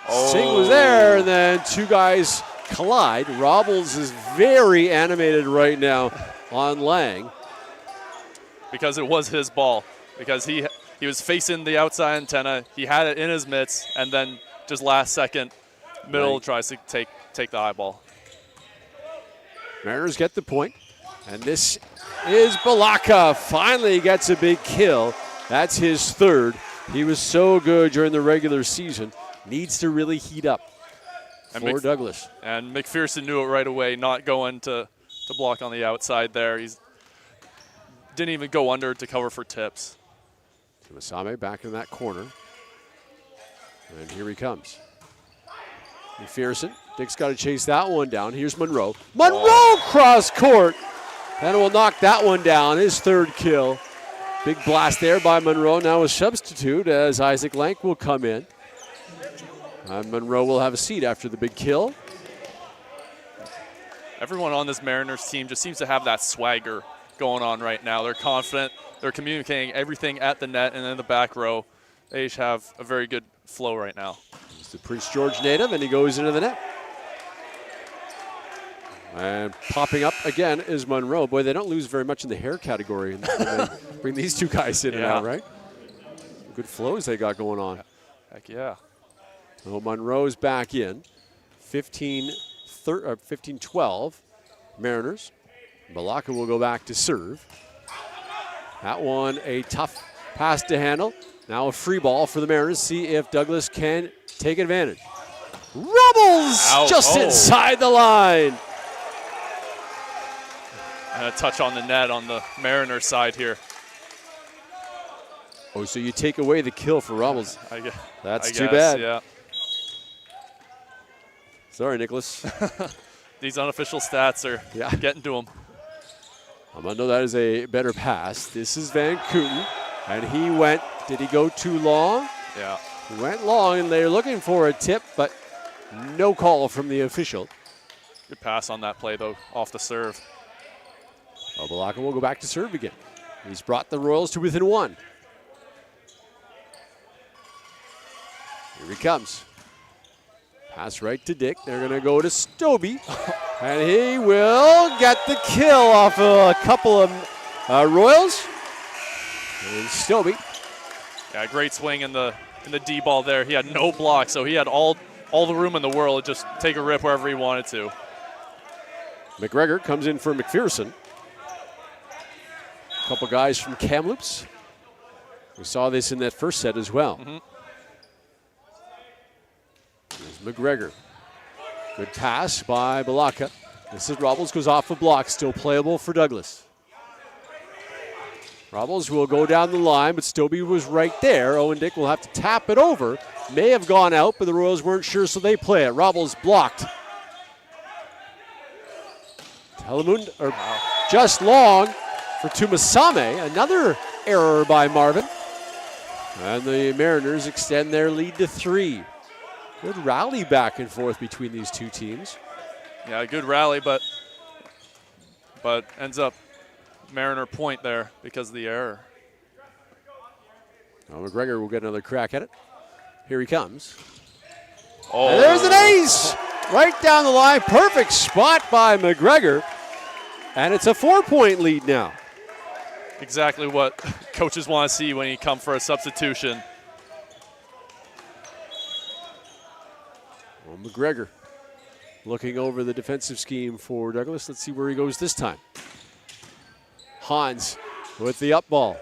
Singh was there, and then two guys collide. Robles is very animated right now on Lang. Because it was his ball. Because he was facing the outside antenna. He had it in his mitts, and then just last second, middle tries to take the high ball. Mariners get the point, and this is Balaka. Finally gets a big kill. That's his third. He was so good during the regular season. Needs to really heat up for Douglas. And McPherson knew it right away, not going to block on the outside there. He didn't even go under to cover for tips. Masame back in that corner. And here he comes. McPherson. Dick's got to chase that one down. Here's Monroe. Monroe cross court. And will knock that one down. His third kill. Big blast there by Monroe. Now a substitute as Isaac Lank will come in. And Monroe will have a seat after the big kill. Everyone on this Mariners team just seems to have that swagger going on right now. They're confident. They're communicating everything at the net and in the back row. They each have a very good flow right now. It's the Prince George native, and he goes into the net. And popping up again is Monroe. Boy, they don't lose very much in the hair category. And they bring these two guys in and out, right? Good flows they got going on. Heck yeah. So Monroe's back in. 15-12 Mariners. Balaka will go back to serve. That one a tough pass to handle. Now a free ball for the Mariners. See if Douglas can take advantage. Rubbles just inside the line. And a touch on the net on the Mariners side here. Oh, so you take away the kill for Rubbles. That's too bad. Yeah. Sorry, Nicholas. These unofficial stats are getting to him. Armando, that is a better pass. This is Van Kooten, and he went, did he go too long? Yeah. He went long, and they're looking for a tip, but no call from the official. Good pass on that play, though, off the serve. Balaka will go back to serve again. He's brought the Royals to within one. Here he comes. Pass right to Dick. They're going to go to Stobie. And he will get the kill off a couple of Royals. And Stobie. Yeah, great swing in the D ball there. He had no block, so he had all the room in the world to just take a rip wherever he wanted to. McGregor comes in for McPherson. A couple guys from Kamloops. We saw this in that first set as well. There's McGregor. Good pass by Balaka. This is Robles, goes off a block, still playable for Douglas. Robles will go down the line, but Stobie was right there. Owen Dick will have to tap it over. May have gone out, but the Royals weren't sure, so they play it. Robles blocked. Telemund, just long for Tumasame. Another error by Marvin. And the Mariners extend their lead to 3. Good rally back and forth between these two teams. Yeah, a good rally, but ends up Mariner point there because of the error. Now McGregor will get another crack at it. Here he comes. Oh, and there's an ace! Right down the line. Perfect spot by McGregor. And it's a 4-point lead now. Exactly what coaches want to see when you come for a substitution. Well, McGregor looking over the defensive scheme for Douglas. Let's see where he goes this time. Hans with the up ball.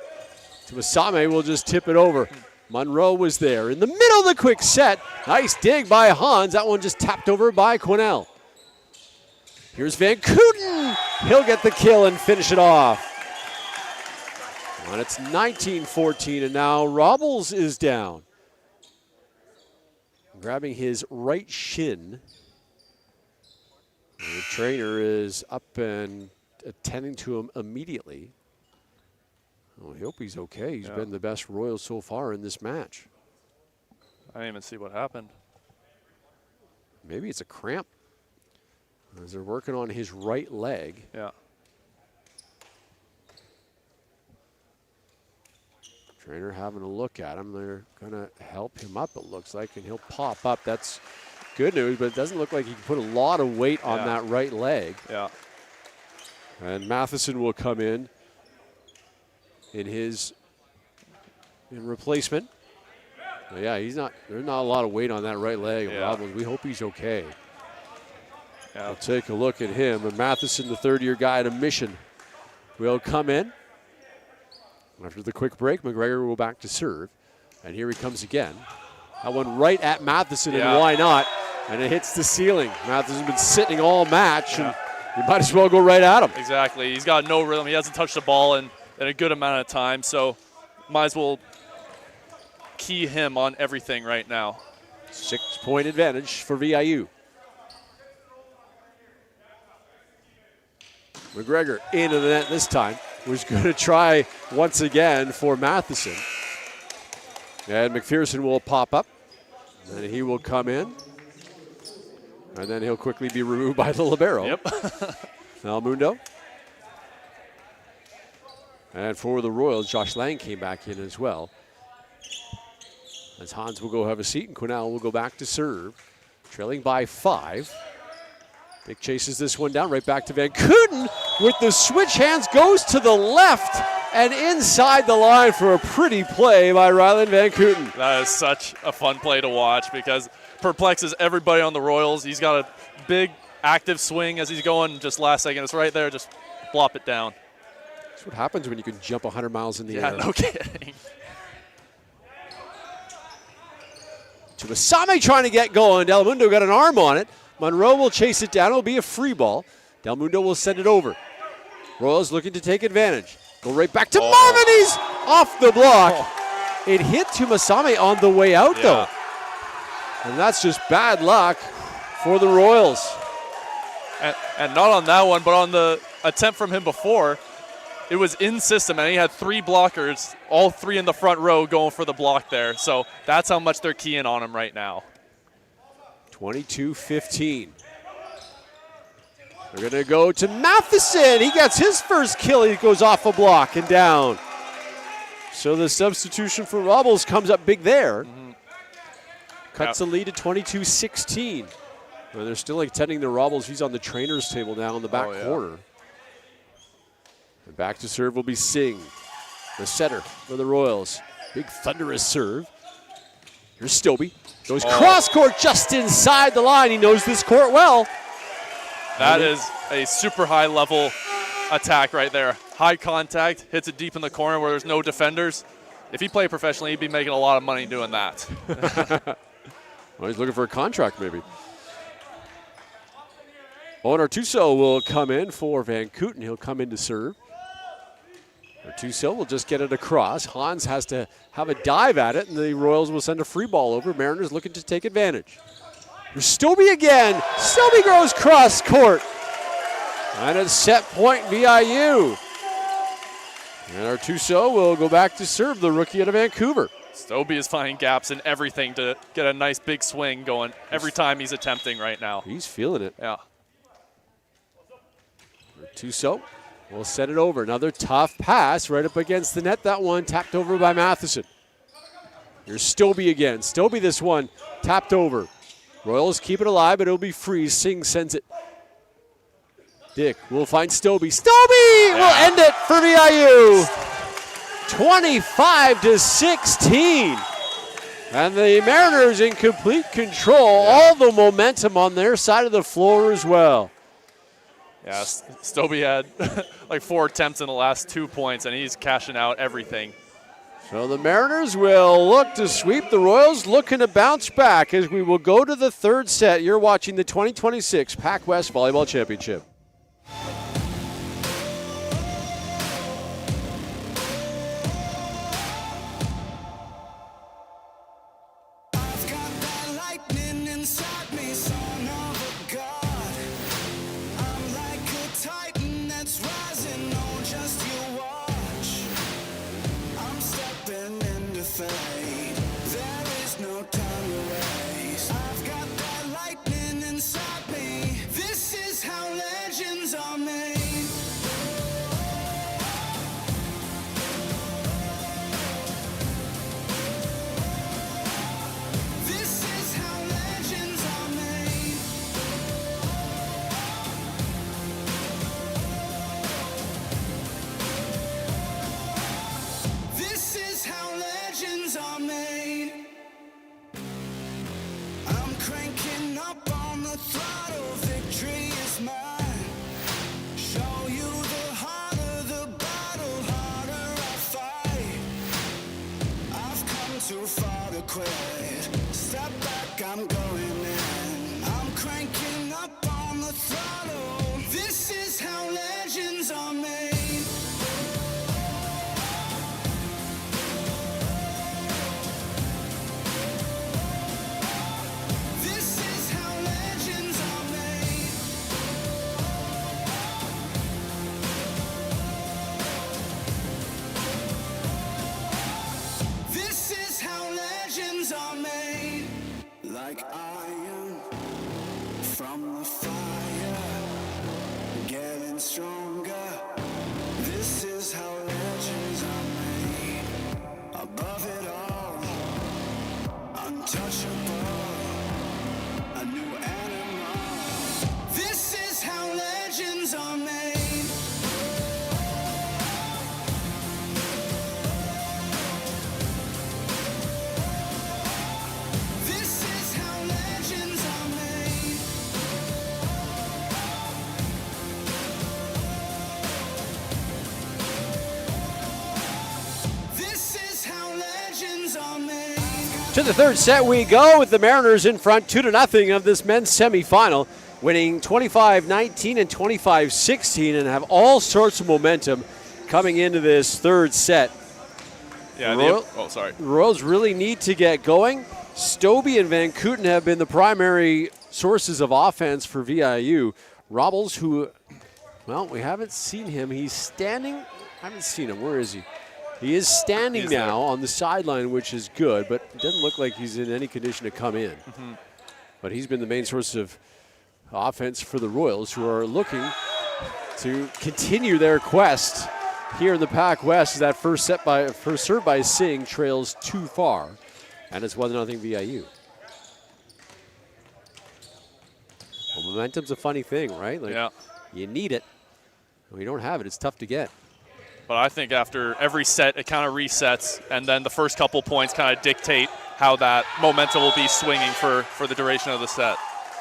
Tumasame will just tip it over. Monroe was there in the middle of the quick set. Nice dig by Hans. That one just tapped over by Quinnell. Here's Van Kooten. He'll get the kill and finish it off. And it's 19-14, and now Robles is down. Grabbing his right shin. The trainer is up and attending to him immediately. Well, I hope he's okay. He's been the best Royal so far in this match. I didn't even see what happened. Maybe it's a cramp as they're working on his right leg. Yeah. Trainer having a look at him. They're going to help him up, it looks like, and he'll pop up. That's good news, but it doesn't look like he can put a lot of weight on that right leg. Yeah. And Matheson will come in his replacement. But yeah, there's not a lot of weight on that right leg. Yeah. We hope he's okay. Yeah. We'll take a look at him. And Matheson, the third-year guy at Intermission, will come in. After the quick break, McGregor will back to serve. And here he comes again. That one right at Matheson, and why not? And it hits the ceiling. Matheson's been sitting all match, and you might as well go right at him. Exactly. He's got no rhythm. He hasn't touched the ball in a good amount of time, so might as well key him on everything right now. 6-point advantage for VIU. McGregor into the net this time. Was going to try once again for Matheson. And McPherson will pop up. And he will come in. And then he'll quickly be removed by the libero. Yep. Almundo. And for the Royals, Josh Lang came back in as well. As Hans will go have a seat and Quinnell will go back to serve. Trailing by 5. Big chases this one down, right back to Van Kooten with the switch hands, goes to the left and inside the line for a pretty play by Ryland Van Kooten. That is such a fun play to watch because perplexes everybody on the Royals. He's got a big active swing as he's going, just last second. It's right there, just blop it down. That's what happens when you can jump 100 miles in the air. Yeah, no kidding. Tumasame trying to get going. Del Mundo got an arm on it. Monroe will chase it down. It'll be a free ball. Del Mundo will send it over. Royals looking to take advantage. Go right back to Marvin. He's off the block. It hit Tumasame on the way out, though. And that's just bad luck for the Royals. And not on that one, but on the attempt from him before, it was in system, and he had 3 blockers, all 3 in the front row going for the block there. So that's how much they're keying on him right now. 22-15. They're going to go to Matheson. He gets his first kill. He goes off a block and down. So the substitution for Robles comes up big there. Cuts the lead to 22-16. Well, they're still attending the Robles. He's on the trainer's table now in the back corner. And back to serve will be Singh, the setter for the Royals. Big thunderous serve. Here's Stobie. Goes cross court just inside the line. He knows this court well. That is a super high level attack right there. High contact, hits it deep in the corner where there's no defenders. If he played professionally, he'd be making a lot of money doing that. Well, he's looking for a contract maybe. Owen Artuso will come in for Van Kooten. He'll come in to serve. Artuso will just get it across. Hans has to have a dive at it, and the Royals will send a free ball over. Mariners looking to take advantage. Here's Stobie again. Stobie goes cross court. And it's set point VIU. And Artuso will go back to serve, the rookie out of Vancouver. Stobie is finding gaps in everything to get a nice big swing going every time he's attempting right now. He's feeling it. Yeah. Artuso will set it over. Another tough pass right up against the net. That one tapped over by Matheson. Here's Stobie again. Stobie this one tapped over. Royals keep it alive, but it'll be free. Singh sends it. Dick will find Stobie. Stobie will end it for VIU. 25-16. And the Mariners in complete control. All the momentum on their side of the floor as well. Yeah, Stobie had like 4 attempts in the last 2 points, and he's cashing out everything. So the Mariners will look to sweep. The Royals looking to bounce back as we will go to the third set. You're watching the 2026 PACWEST Volleyball Championship. I've got that lightning inside me, son of a god. on the throttle, victory is mine. Show you the harder the battle, harder I fight. I've come too far to quit. Step back, I'm going in. I'm cranking up on the throttle. This is how legends are made. This is how legends are made. This is how legends are made. Like iron from the fire, getting stronger. This is how legends are made. Above it all, untouchable, a new animal. This is how legends are made. This is how legends are made. This is how legends are made. To the third set we go with the Mariners in front 2-0 of this men's semifinal, winning 25-19 and 25-16 and have all sorts of momentum coming into this third set. Yeah. The Royals really need to get going. Stobie and Van Kooten have been the primary sources of offense for VIU. Robles, who, well, we haven't seen him. He's standing. I haven't seen him. Where is he? He is standing now on the sideline, which is good, but it doesn't look like he's in any condition to come in. But he's been the main source of offense for the Royals, who are looking to continue their quest here in the PACWEST. That first serve by Singh trails too far, and it's 1-0 VIU. Well, momentum's a funny thing, right? Like, Yeah. you need it. When you don't have it, it's tough to get. But I think after every set, it kind of resets, and then the first couple points kind of dictate how that momentum will be swinging for the duration of the set.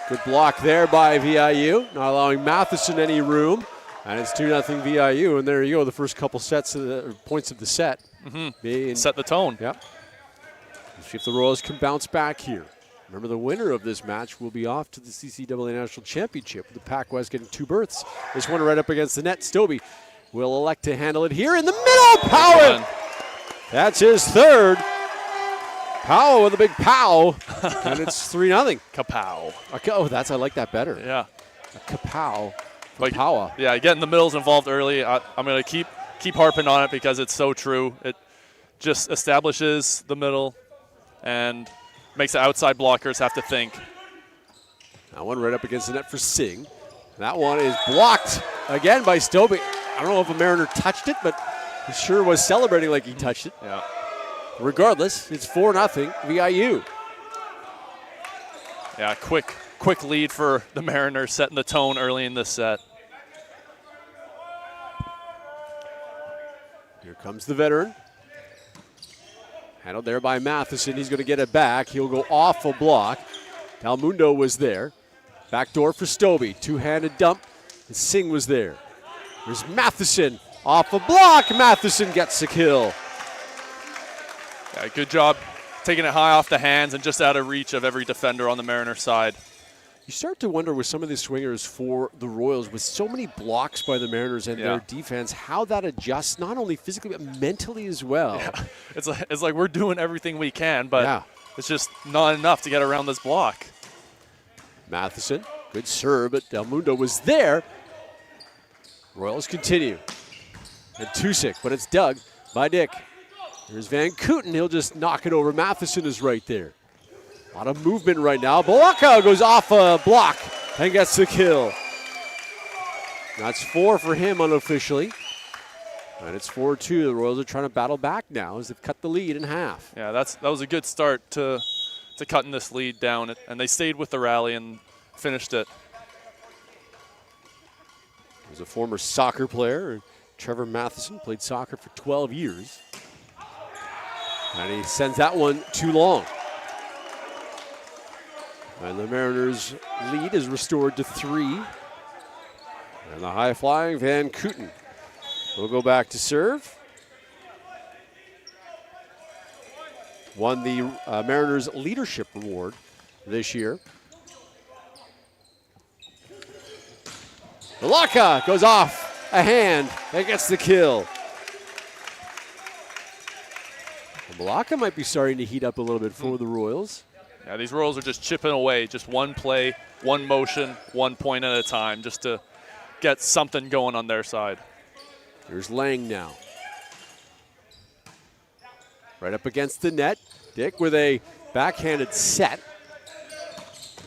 Good block there by VIU, not allowing Matheson any room. And it's 2-0 VIU, and there you go, the first couple sets of the points of the set. Set the tone. Yep. Let's see if the Royals can bounce back here. Remember, the winner of this match will be off to the CCAA National Championship, with the PACWEST getting 2 berths. This one right up against the net. Stobie will elect to handle it here in the middle. Powell! That's his third. Powell with a big pow, and it's 3-0. Kapow. Okay, oh, I like that better. Yeah. A kapow. Like, Power. yeah, getting the middles involved early. I'm going to keep harping on it because it's so true. It just establishes the middle and makes the outside blockers have to think. That one right up against the net for Singh. That one is blocked again by Stobie. I don't know if a Mariner touched it, but he sure was celebrating like he touched it. Yeah. Regardless, it's 4-0 VIU. Yeah, quick lead for the Mariners, setting the tone early in this set. Here comes the veteran. Handled there by Matheson. He's going to get it back. He'll go off a block. Dalmundo was there. Backdoor for Stobie. Two-handed dump. And Singh was there. There's Matheson off a block. Matheson gets the kill. Yeah, good job taking it high off the hands and just out of reach of every defender on the Mariner side. You start to wonder with some of these swingers for the Royals, with so many blocks by the Mariners and their defense, how that adjusts not only physically but mentally as well. Yeah. It's like we're doing everything we can, but it's just not enough to get around this block. Matheson, good serve, but Dalmundo was there. Royals continue. And Tusick, but it's dug by Dick. Here's Van Kooten. He'll just knock it over. Matheson is right there. A lot of movement right now. Balaka goes off a block and gets the kill. That's 4 for him unofficially. And it's 4-2. The Royals are trying to battle back now as they've cut the lead in half. Yeah, that was a good start to cutting this lead down, and they stayed with the rally and finished it. He was a former soccer player. Trevor Matheson played soccer for 12 years. And he sends that one too long. And the Mariners' lead is restored to 3. And the high-flying Van Kooten will go back to serve. Won the Mariners Leadership Award this year. Malaka goes off a hand and gets the kill. Malaka might be starting to heat up a little bit for the Royals. Yeah, these Royals are just chipping away, just one play, one motion, 1 point at a time, just to get something going on their side. Here's Lang now. Right up against the net. Dick with a backhanded set.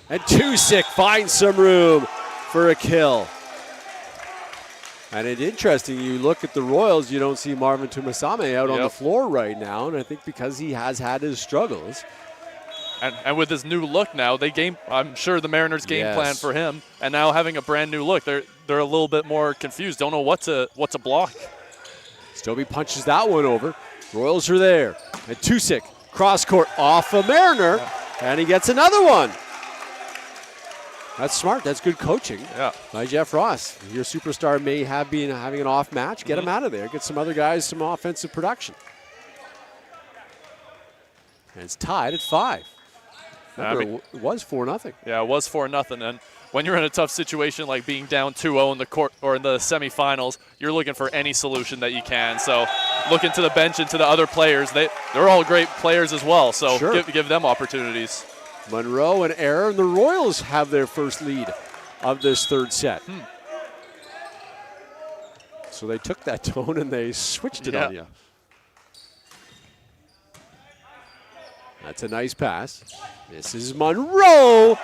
And Tusick finds some room for a kill. And it's interesting, you look at the Royals, you don't see Marvin Tumasame out on the floor right now, and I think because he has had his struggles. And with his new look now, I'm sure the Mariners game plan for him, and now having a brand new look, they're a little bit more confused, don't know what to block. Stobie punches that one over. Royals are there. And Tusick, cross court off a Mariner, and he gets another one. That's smart. That's good coaching by Jeff Ross. Your superstar may have been having an off match. Get him out of there. Get some other guys some offensive production. And it's tied at 5. Remember, it was 4-0. Yeah, it was 4-0. And when you're in a tough situation like being down 2-0 in the court or in the semifinals, you're looking for any solution that you can. So looking to the bench and to the other players, they're all great players as well. So give them opportunities. Monroe and Aaron, the Royals have their first lead of this third set. So they took that tone and they switched it on you. That's a nice pass. This is Monroe.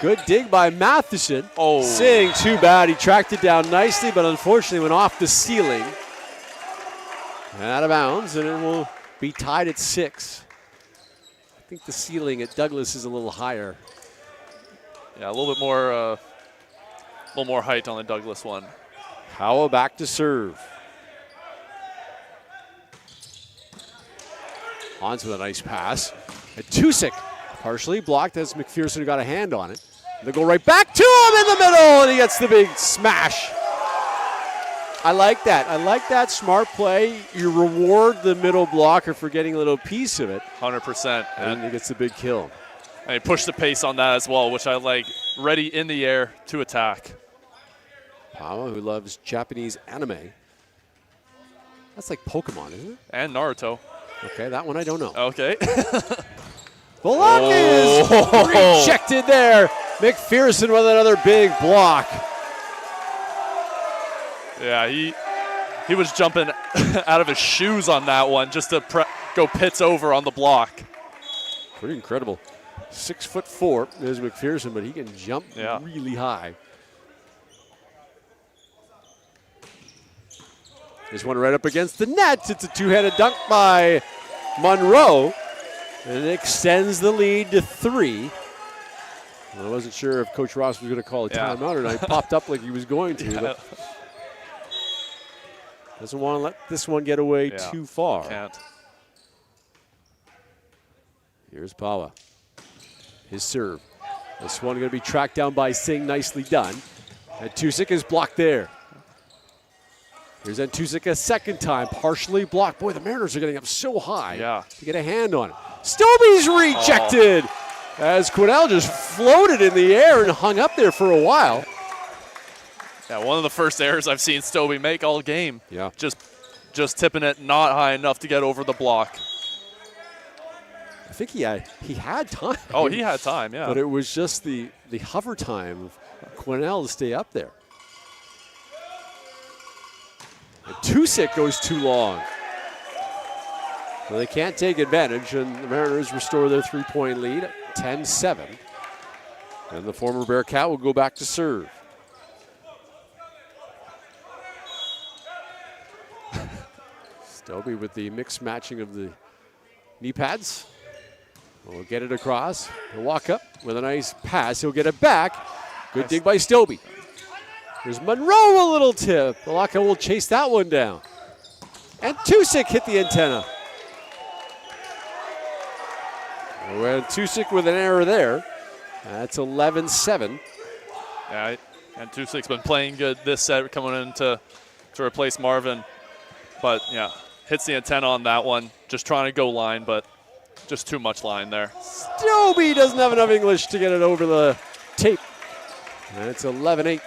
Good dig by Matheson. Oh. Singh, too bad. He tracked it down nicely, but unfortunately went off the ceiling. And out of bounds, and it will be tied at 6. I think the ceiling at Douglas is a little higher. Yeah, a little more height on the Douglas one. Howell back to serve. On to the nice pass. And Tusick partially blocked as McPherson got a hand on it. They go right back to him in the middle, and he gets the big smash. I like that. I like that smart play. You reward the middle blocker for getting a little piece of it. 100%. And he gets the big kill. And he pushed the pace on that as well, which I like. Ready in the air to attack. Pawa, who loves Japanese anime. That's like Pokemon, isn't it? And Naruto. Okay, that one I don't know. Okay. Block is rejected there. McPherson with another big block. Yeah, he was jumping out of his shoes on that one just to go pits over on the block. Pretty incredible. 6'4" is McPherson, but he can jump really high. This one right up against the net. It's a two-handed dunk by Monroe. And it extends the lead to 3. Well, I wasn't sure if Coach Ross was going to call a timeout, or not. He popped up like he was going to. But doesn't want to let this one get away too far. Can't. Here's Pawa. His serve. This one going to be tracked down by Singh. Nicely done. And Tusick is blocked there. Here's Tusick a second time, partially blocked. Boy, the Mariners are getting up so high to get a hand on it. Stobie's rejected as Quinnell just floated in the air and hung up there for a while. Yeah, one of the first errors I've seen Stobie make all game. Yeah. Just tipping it not high enough to get over the block. I think he had time. Oh, he had time, yeah. But it was just the hover time of Quinnell to stay up there. And Tusick goes too long. Well, they can't take advantage, and the Mariners restore their 3-point lead, 10-7. And the former Bearcat will go back to serve. Stobie with the mixed matching of the knee pads. We'll get it across. He'll walk up with a nice pass. He'll get it back. Good dig by Stobie. There's Monroe, a little tip. Balaka will chase that one down. And Tusick hit the antenna. And Tusick with an error there. That's 11-7. Yeah, and Tusik's been playing good this set, coming in to replace Marvin. But, yeah, hits the intent on that one. Just trying to go line, but just too much line there. Stobie doesn't have enough English to get it over the tape. And it's 11-8.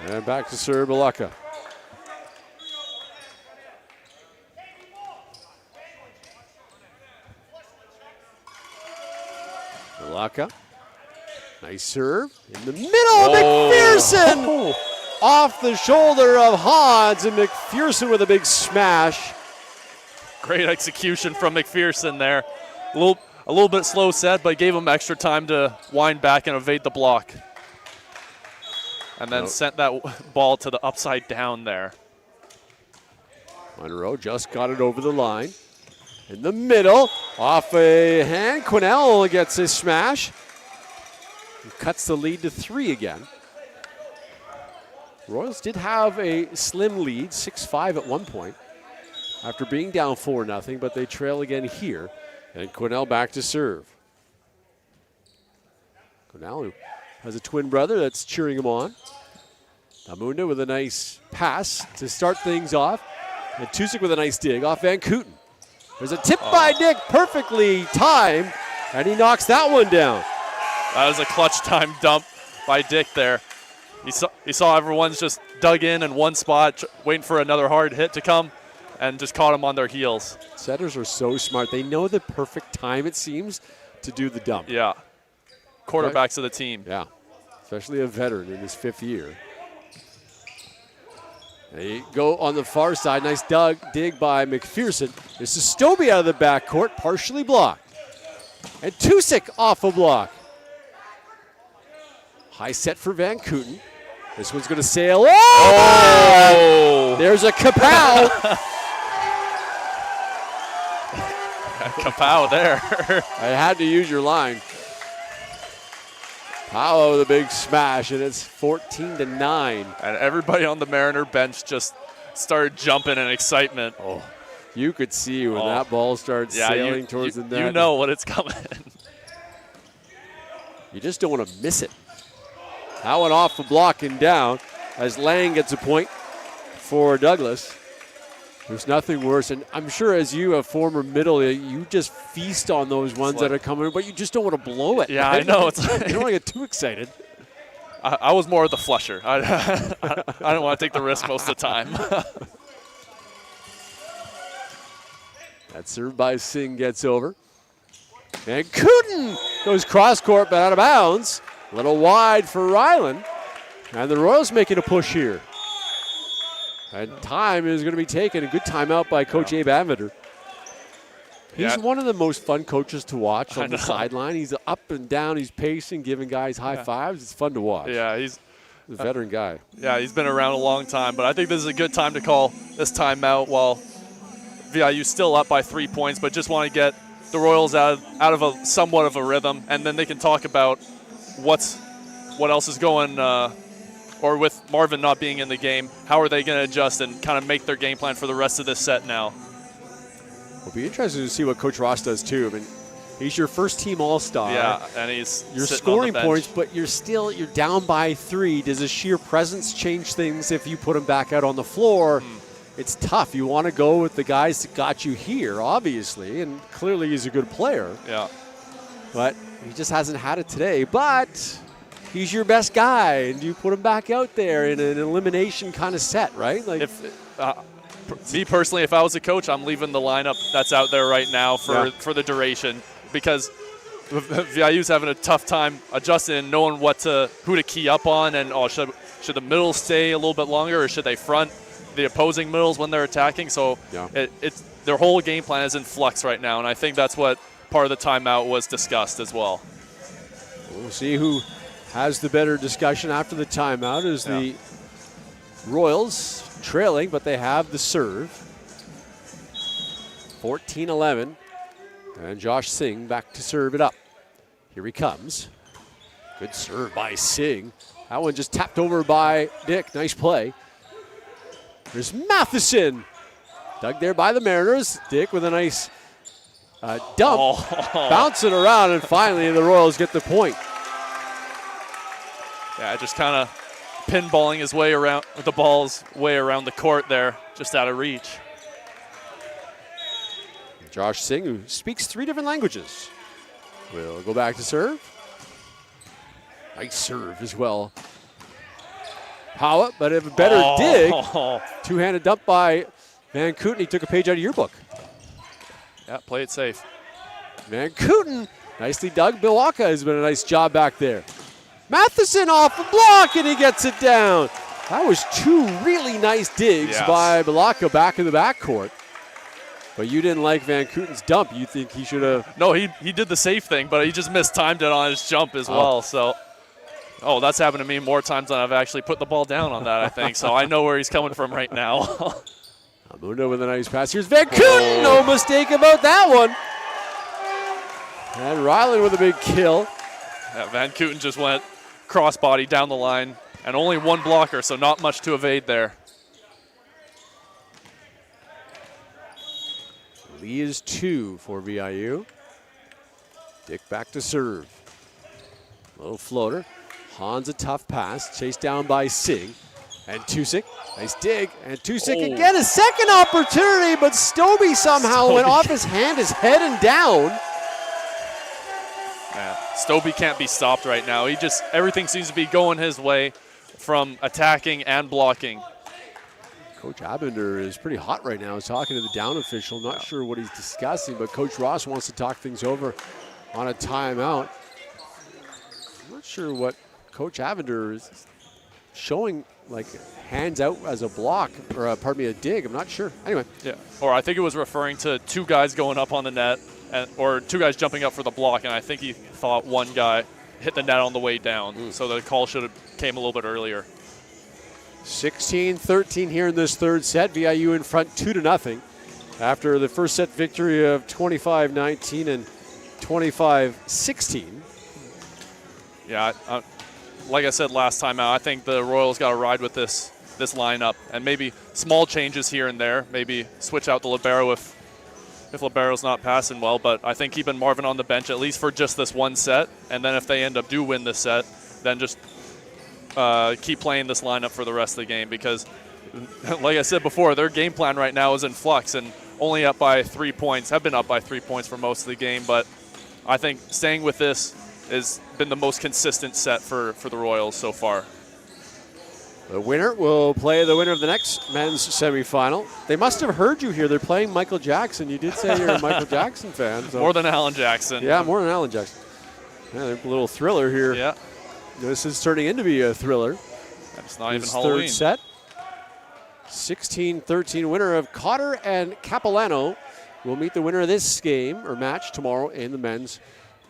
And back to serve Balaka. Balaka. Nice serve. In the middle, McPherson! Oh. Off the shoulder of Hodds, and McPherson with a big smash. Great execution from McPherson there. A little bit slow set, but gave him extra time to wind back and evade the block. And then sent that ball to the upside down there. Monroe just got it over the line. In the middle, off a hand. Quinnell gets a smash. He cuts the lead to 3 again. Royals did have a slim lead, 6-5 at one point, after being down 4-0, but they trail again here. And Quinnell back to serve. Quinnell, who has a twin brother that's cheering him on. Amunda with a nice pass to start things off. And Tusik with a nice dig off Van Kooten. There's a tip by Dick, perfectly timed, and he knocks that one down. That was a clutch time dump by Dick there. He saw everyone's just dug in one spot, waiting for another hard hit to come, and just caught them on their heels. Setters are so smart. They know the perfect time, it seems, to do the dump. Yeah. Quarterbacks of the team. Yeah. Especially a veteran in his 5th year. They go on the far side. Nice dig by McPherson. This is Stobie out of the backcourt, partially blocked. And Tusik off a block. High set for Van Kooten. This one's going to sail. Oh! There's a kapow. Kapow there. I had to use your line. Powell with a big smash, and it's 14-9. And everybody on the Mariner bench just started jumping in excitement. Oh, you could see when that ball starts sailing towards the net. You know what it's coming. You just don't want to miss it. That one off the block and down as Lang gets a point for Douglas. There's nothing worse, and I'm sure as you, a former middle, you just feast on those ones that are coming, but you just don't want to blow it. Yeah, right? I know. You don't want to get too excited. I was more of the flusher. I don't want to take the risk most of the time. That serve by Singh gets over. And Kooten goes cross court, but out of bounds. A little wide for Ryland. And the Royals making a push here. And time is going to be taken. A good timeout by Coach Abe Avender. He's one of the most fun coaches to watch on the sideline. He's up and down. He's pacing, giving guys high fives. It's fun to watch. Yeah, he's a veteran guy. Yeah, he's been around a long time. But I think this is a good time to call this timeout while VIU's still up by 3 points, but just want to get the Royals out of a somewhat of a rhythm, and then they can talk about what else is going or with Marvin not being in the game, how are they going to adjust and kind of make their game plan for the rest of this set now? It'll be interesting to see what Coach Ross does too. I mean, he's your first team All-Star. Yeah, and you're scoring points, but you're down by 3. Does his sheer presence change things if you put him back out on the floor? It's tough. You want to go with the guys that got you here, obviously, and clearly he's a good player. Yeah. But he just hasn't had it today. But he's your best guy, and you put him back out there in an elimination kind of set, right? Like, me personally, if I was a coach, I'm leaving the lineup that's out there right now for the duration, because VIU's having a tough time adjusting and knowing who to key up on, and should the middle stay a little bit longer, or should they front the opposing middles when they're attacking? So it's their whole game plan is in flux right now, and I think that's what part of the timeout was discussed as well. We'll see who has the better discussion after the timeout as the Royals trailing, but they have the serve. 14-11, and Josh Singh back to serve it up. Here he comes. Good serve by Singh. That one just tapped over by Dick. Nice play. There's Matheson. Dug there by the Mariners. Dick with a nice dump, bouncing around, and finally the Royals get the point. Yeah, just kind of pinballing his way around, the ball's way around the court there, just out of reach. Josh Singh, who speaks 3 different languages, will go back to serve. Nice serve as well. Power, but a better dig. Two-handed dump by Van Kooten. He took a page out of your book. Yeah, play it safe. Van Kooten, nicely dug. Bilaka has been a nice job back there. Matheson off the block, and he gets it down. That was 2 really nice digs by Bilaka back in the backcourt. But you didn't like Van Kooten's dump. You think he should have? No, he did the safe thing, but he just mistimed it on his jump as well. So, that's happened to me more times than I've actually put the ball down on that, I think. So I know where he's coming from right now. Amundo with a nice pass. Here's Van Kooten. No mistake about that one. And Ryland with a big kill. Yeah, Van Kooten just went crossbody down the line, and only 1 blocker, so not much to evade there. Lee is 2 for VIU. Dick back to serve. Little floater. Hans a tough pass. Chased down by Singh. And Tusick. Nice dig. And Tusick again a second opportunity, but Stobie somehow went off his hand, his head and down. Yeah, Stobie can't be stopped right now. Everything seems to be going his way from attacking and blocking. Coach Abender is pretty hot right now. He's talking to the down official. Not sure what he's discussing, but Coach Ross wants to talk things over on a timeout. I'm not sure what Coach Abender is showing, like hands out as a block, or pardon me, a dig. I'm not sure. Anyway. Yeah, or I think it was referring to 2 guys going up on the net, or 2 guys jumping up for the block, and I think he thought 1 guy hit the net on the way down. So the call should have came a little bit earlier. 16-13 here in this third set. VIU in front 2-0 after the first set victory of 25-19 and 25-16. Yeah, like I said last time out, I think the Royals got to ride with this lineup, and maybe small changes here and there. Maybe switch out the libero if libero's not passing well. But I think keeping Marvin on the bench at least for just this 1 set, and then if they end up win this set, then just keep playing this lineup for the rest of the game, because like I said before, their game plan right now is in flux and only up by 3 points, have been up by 3 points for most of the game. But I think staying with this has been the most consistent set for the Royals so far. The winner will play the winner of the next men's semifinal. They must have heard you here. They're playing Michael Jackson. You did say you're a Michael Jackson fan. So. More than Alan Jackson. Yeah, more than Alan Jackson. Yeah, a little thriller here. Yeah. This is turning into be a thriller. It's not even Halloween. Third set. 16-13 winner of Cotter and Capilano will meet the winner of this game or match tomorrow in the men's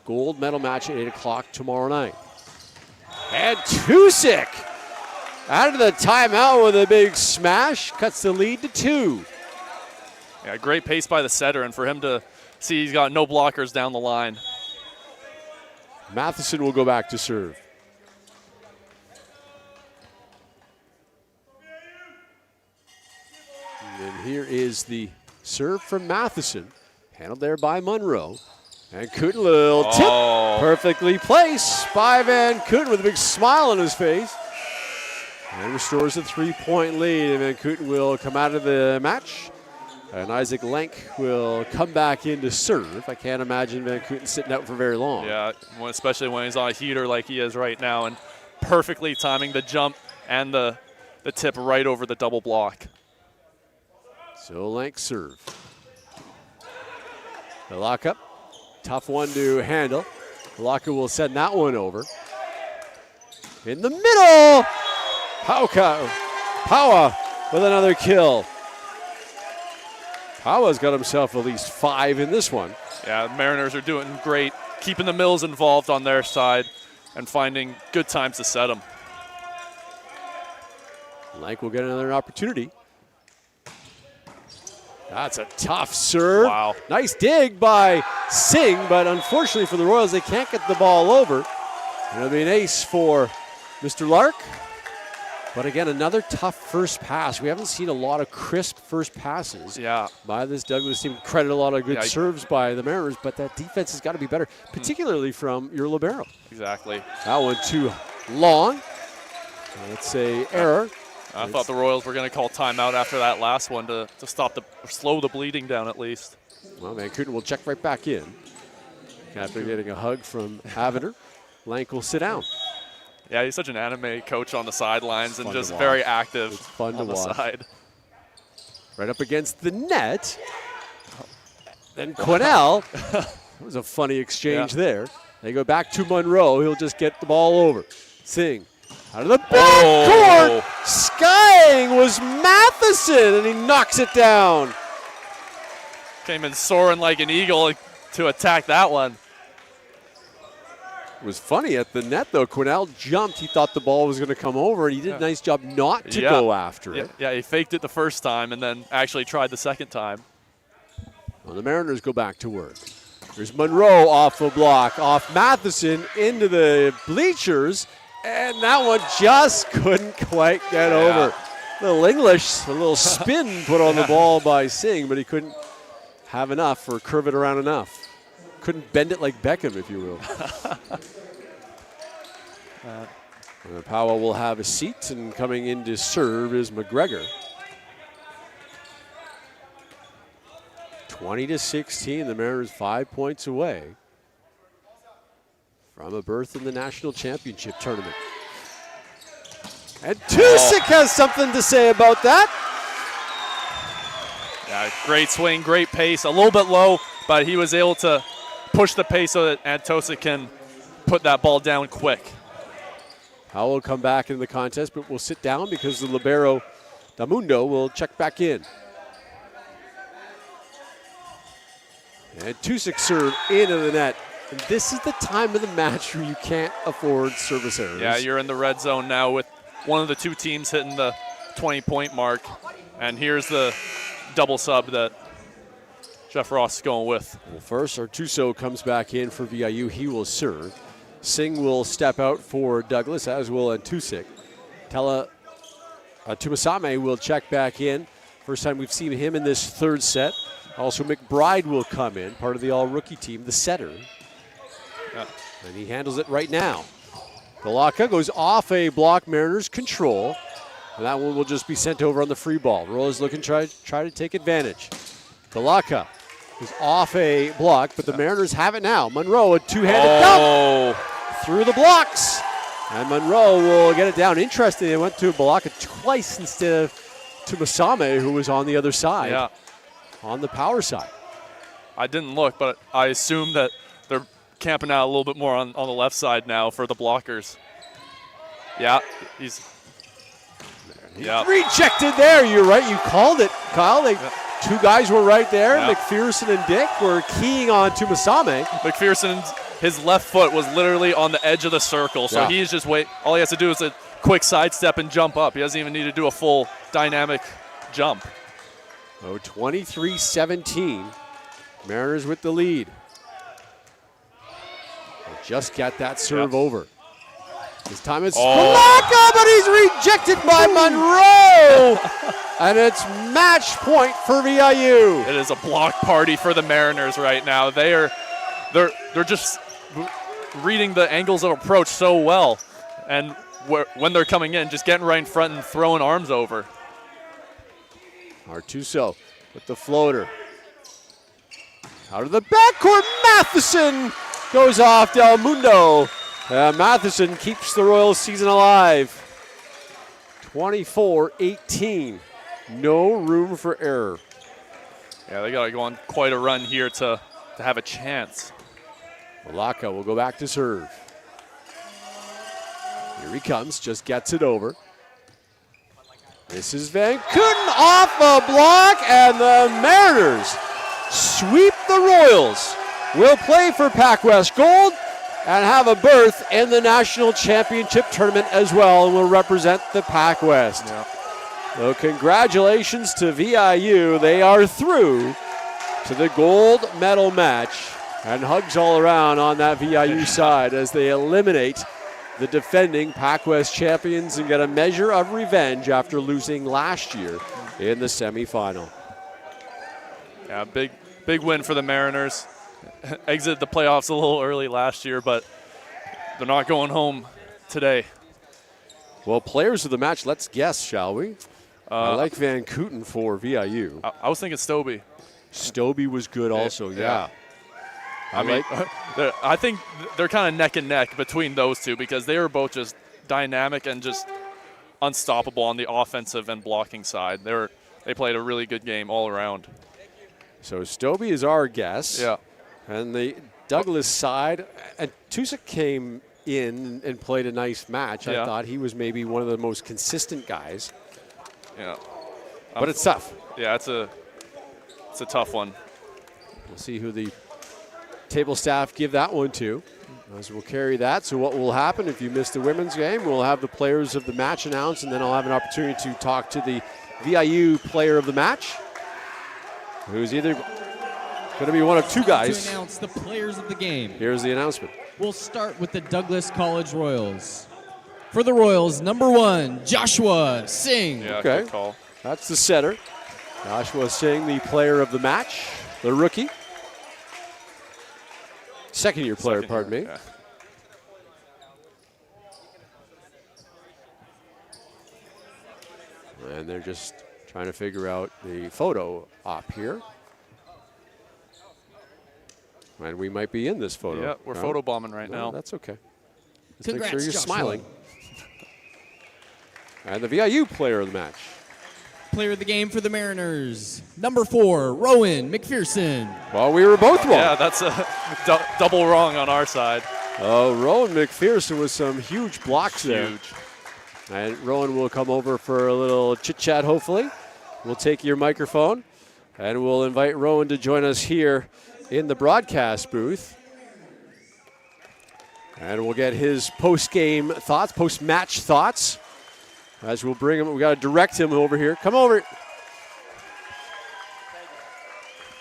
gold medal match at 8 o'clock tomorrow night. And Tusick out of the timeout with a big smash, cuts the lead to 2. Yeah, great pace by the setter, and for him to see he's got no blockers down the line. Matheson will go back to serve. And here is the serve from Matheson, handled there by Monroe. And Kooten, little tip, perfectly placed by Van Kooten with a big smile on his face. And restores a 3-point lead, and Van Kooten will come out of the match. And Isaac Lenk will come back in to serve. I can't imagine Van Kooten sitting out for very long. Yeah, especially when he's on a heater like he is right now, and perfectly timing the jump and the tip right over the double block. So Lenk serve. The lockup, tough one to handle. Lockup will send that one over. In the middle, Paua with another kill. Paua's got himself at least 5 in this one. Yeah, the Mariners are doing great, keeping the Mills involved on their side and finding good times to set them. Lank will get another opportunity. That's a tough serve. Wow. Nice dig by Singh, but unfortunately for the Royals, they can't get the ball over. It'll be an ace for Mr. Lark. But again, another tough first pass. We haven't seen a lot of crisp first passes by this Douglas team. Credit a lot of good serves by the Mariners, but that defense has got to be better, particularly from your libero. Exactly. That one too long. It's a error. I thought the Royals were going to call timeout after that last one to slow the bleeding down at least. Well, Vancouver will check right back in. After getting a hug from Aventer, Lank will sit down. Yeah, he's such an anime coach on the sidelines and just very active on the side. Right up against the net. Then Quinnell. That was a funny exchange there. They go back to Monroe. He'll just get the ball over. Singh out of the backcourt. Skying was Matheson, and he knocks it down. Came in soaring like an eagle to attack that one. It was funny at the net, though. Quinnell jumped. He thought the ball was going to come over, and he did a nice job not to go after it. Yeah, he faked it the first time and then actually tried the second time. Well, the Mariners go back to work. There's Monroe off the block, off Matheson into the bleachers, and that one just couldn't quite get over. A little English, a little spin put on the ball by Singh, but he couldn't have enough or curve it around enough. Couldn't bend it like Beckham, if you will. Powell will have a seat, and coming in to serve is McGregor. 20-16, the Mariners 5 points away from a berth in the national championship tournament. And Tusick has something to say about that. Yeah, great swing, great pace, a little bit low, but he was able to push the pace so that Antosik can put that ball down quick. Powell will come back in the contest, but will sit down because the libero Damundo will check back in. And Tusick serve into the net. And this is the time of the match where you can't afford service errors. Yeah, you're in the red zone now with one of the two teams hitting the 20-point mark. And here's the double sub that Jeff Ross is going with. Well, first, Artuso comes back in for VIU. He will serve. Singh will step out for Douglas, as will Tusick. Tumasame will check back in. First time we've seen him in this third set. Also, McBride will come in, part of the all-rookie team, the setter. Yeah. And he handles it right now. Galaka goes off a block, Mariners control. And that one will just be sent over on the free ball. Royals looking try to take advantage. Galaka is off a block, but the Mariners have it now. Monroe, a two-handed dump through the blocks. And Monroe will get it down. Interesting, they went to Balaka twice instead of to Masame, who was on the other side, on the power side. I didn't look, but I assume that they're camping out a little bit more on the left side now for the blockers. Yeah, he's rejected there. You're right. You called it, Kyle. Two guys were right there. McPherson and Dick were keying on to Masame. McPherson, his left foot was literally on the edge of the circle, so he's just all he has to do is a quick sidestep and jump up. He doesn't even need to do a full dynamic jump. 23-17. Mariners with the lead. They just got that serve over. This time it's Palaka, but he's rejected by Monroe. And it's match point for VIU. It is a block party for the Mariners right now. They're just reading the angles of approach so well. And when they're coming in, just getting right in front and throwing arms over. Artuso with the floater. Out of the backcourt, Matheson goes off Del Mundo. Matheson keeps the Royals season alive. 24-18. No room for error. Yeah, they got to go on quite a run here to have a chance. Malaka will go back to serve. Here he comes, just gets it over. This is Van Kooten off a block, and the Mariners sweep the Royals. Will play for PACWEST Gold and have a berth in the national championship tournament as well, and will represent the PACWEST. Yeah. So congratulations to VIU. They are through to the gold medal match, and hugs all around on that VIU side as they eliminate the defending PACWEST champions and get a measure of revenge after losing last year in the semifinal. Yeah, big win for the Mariners. Exited the playoffs a little early last year, but they're not going home today. Well, players of the match, let's guess, shall we? I like Van Kooten for VIU. I was thinking Stobie. Stobie was good also, yeah. I think they're kind of neck and neck between those two because they were both just dynamic and just unstoppable on the offensive and blocking side. They played a really good game all around. So Stobie is our guess. Yeah. And the Douglas side, and Tusa came in and played a nice match. Yeah. I thought he was maybe one of the most consistent guys. Yeah. But it's tough. Yeah, it's a tough one. We'll see who the table staff give that one to, as we'll carry that. So what will happen if you missed the women's game, we'll have the players of the match announced, and then I'll have an opportunity to talk to the VIU player of the match, who's either going to be one of two guys. To announce the players of the game. Here's the announcement. We'll start with the Douglas College Royals. For the Royals, number 1, Joshua Singh. Yeah, Okay. good call. That's the setter. Joshua Singh, the player of the match, the rookie. Second-year player, pardon me. Yeah. And they're just trying to figure out the photo op here. And we might be in this photo. Yeah, we're photobombing right now. That's okay. Let's Congrats, make sure you're Joshua. smiling. And the VIU player of the match. Player of the game for the Mariners, number 4, Rowan McPherson. Well, we were both wrong. Yeah, that's a double wrong on our side. Rowan McPherson with some huge blocks there. Huge. And Rowan will come over for a little chit-chat, hopefully. We'll take your microphone, and we'll invite Rowan to join us here in the broadcast booth. And we'll get his post-game thoughts, post-match thoughts, as we'll bring him. We got to direct him over here. Come over.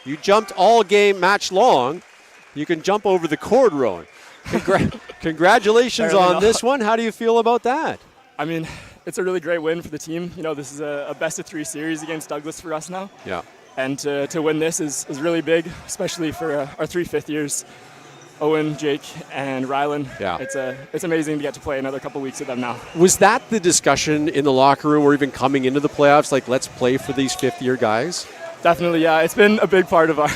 You jumped all game match long. You can jump over the cord, Rowan. Congratulations on this one. How do you feel about that? I mean, it's a really great win for the team. You know, this is a best-of-3 series against Douglas for us now. Yeah. And to win this is really big, especially for our 3 fifth years, Owen, Jake, and Rylan. Yeah. It's amazing to get to play another couple weeks with them now. Was that the discussion in the locker room or even coming into the playoffs, like, let's play for these fifth-year guys? Definitely, yeah. It's been a big part of our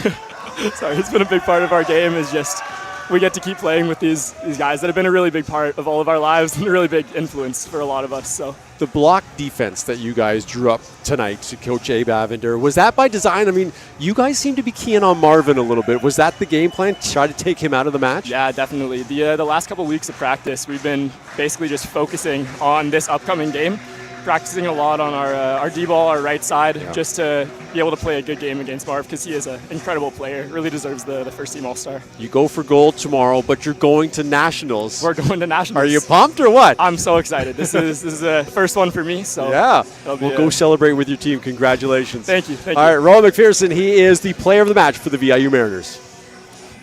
it's been a big part of our game is just we get to keep playing with these guys that have been a really big part of all of our lives and a really big influence for a lot of us. So the block defense that you guys drew up tonight to Coach Abe Avender, was that by design? I mean, you guys seem to be keying on Marvin a little bit. Was that the game plan, to try to take him out of the match? Yeah, definitely. The last couple of weeks of practice, we've been basically just focusing on this upcoming game, practicing a lot on our D-ball, our right side, just to be able to play a good game against Marv because he is an incredible player, really deserves the first-team All-Star. You go for gold tomorrow, but you're going to Nationals. We're going to Nationals. Are you pumped or what? I'm so excited. This is the first one for me. So yeah, we'll go celebrate with your team. Congratulations. Thank you. All right, Rowan McPherson, he is the player of the match for the VIU Mariners.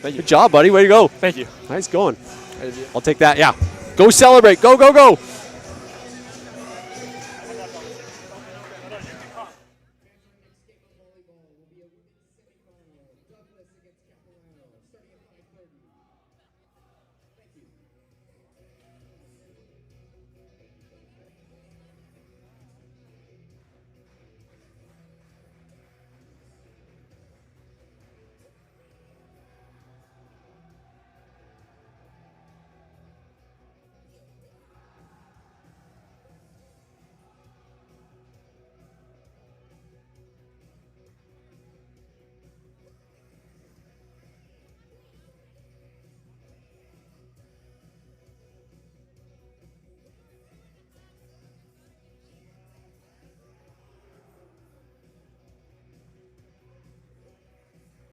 Thank you. Good job, buddy. Way to go. Thank you. Nice going. I'll take that. Yeah. Go celebrate. Go, go, go.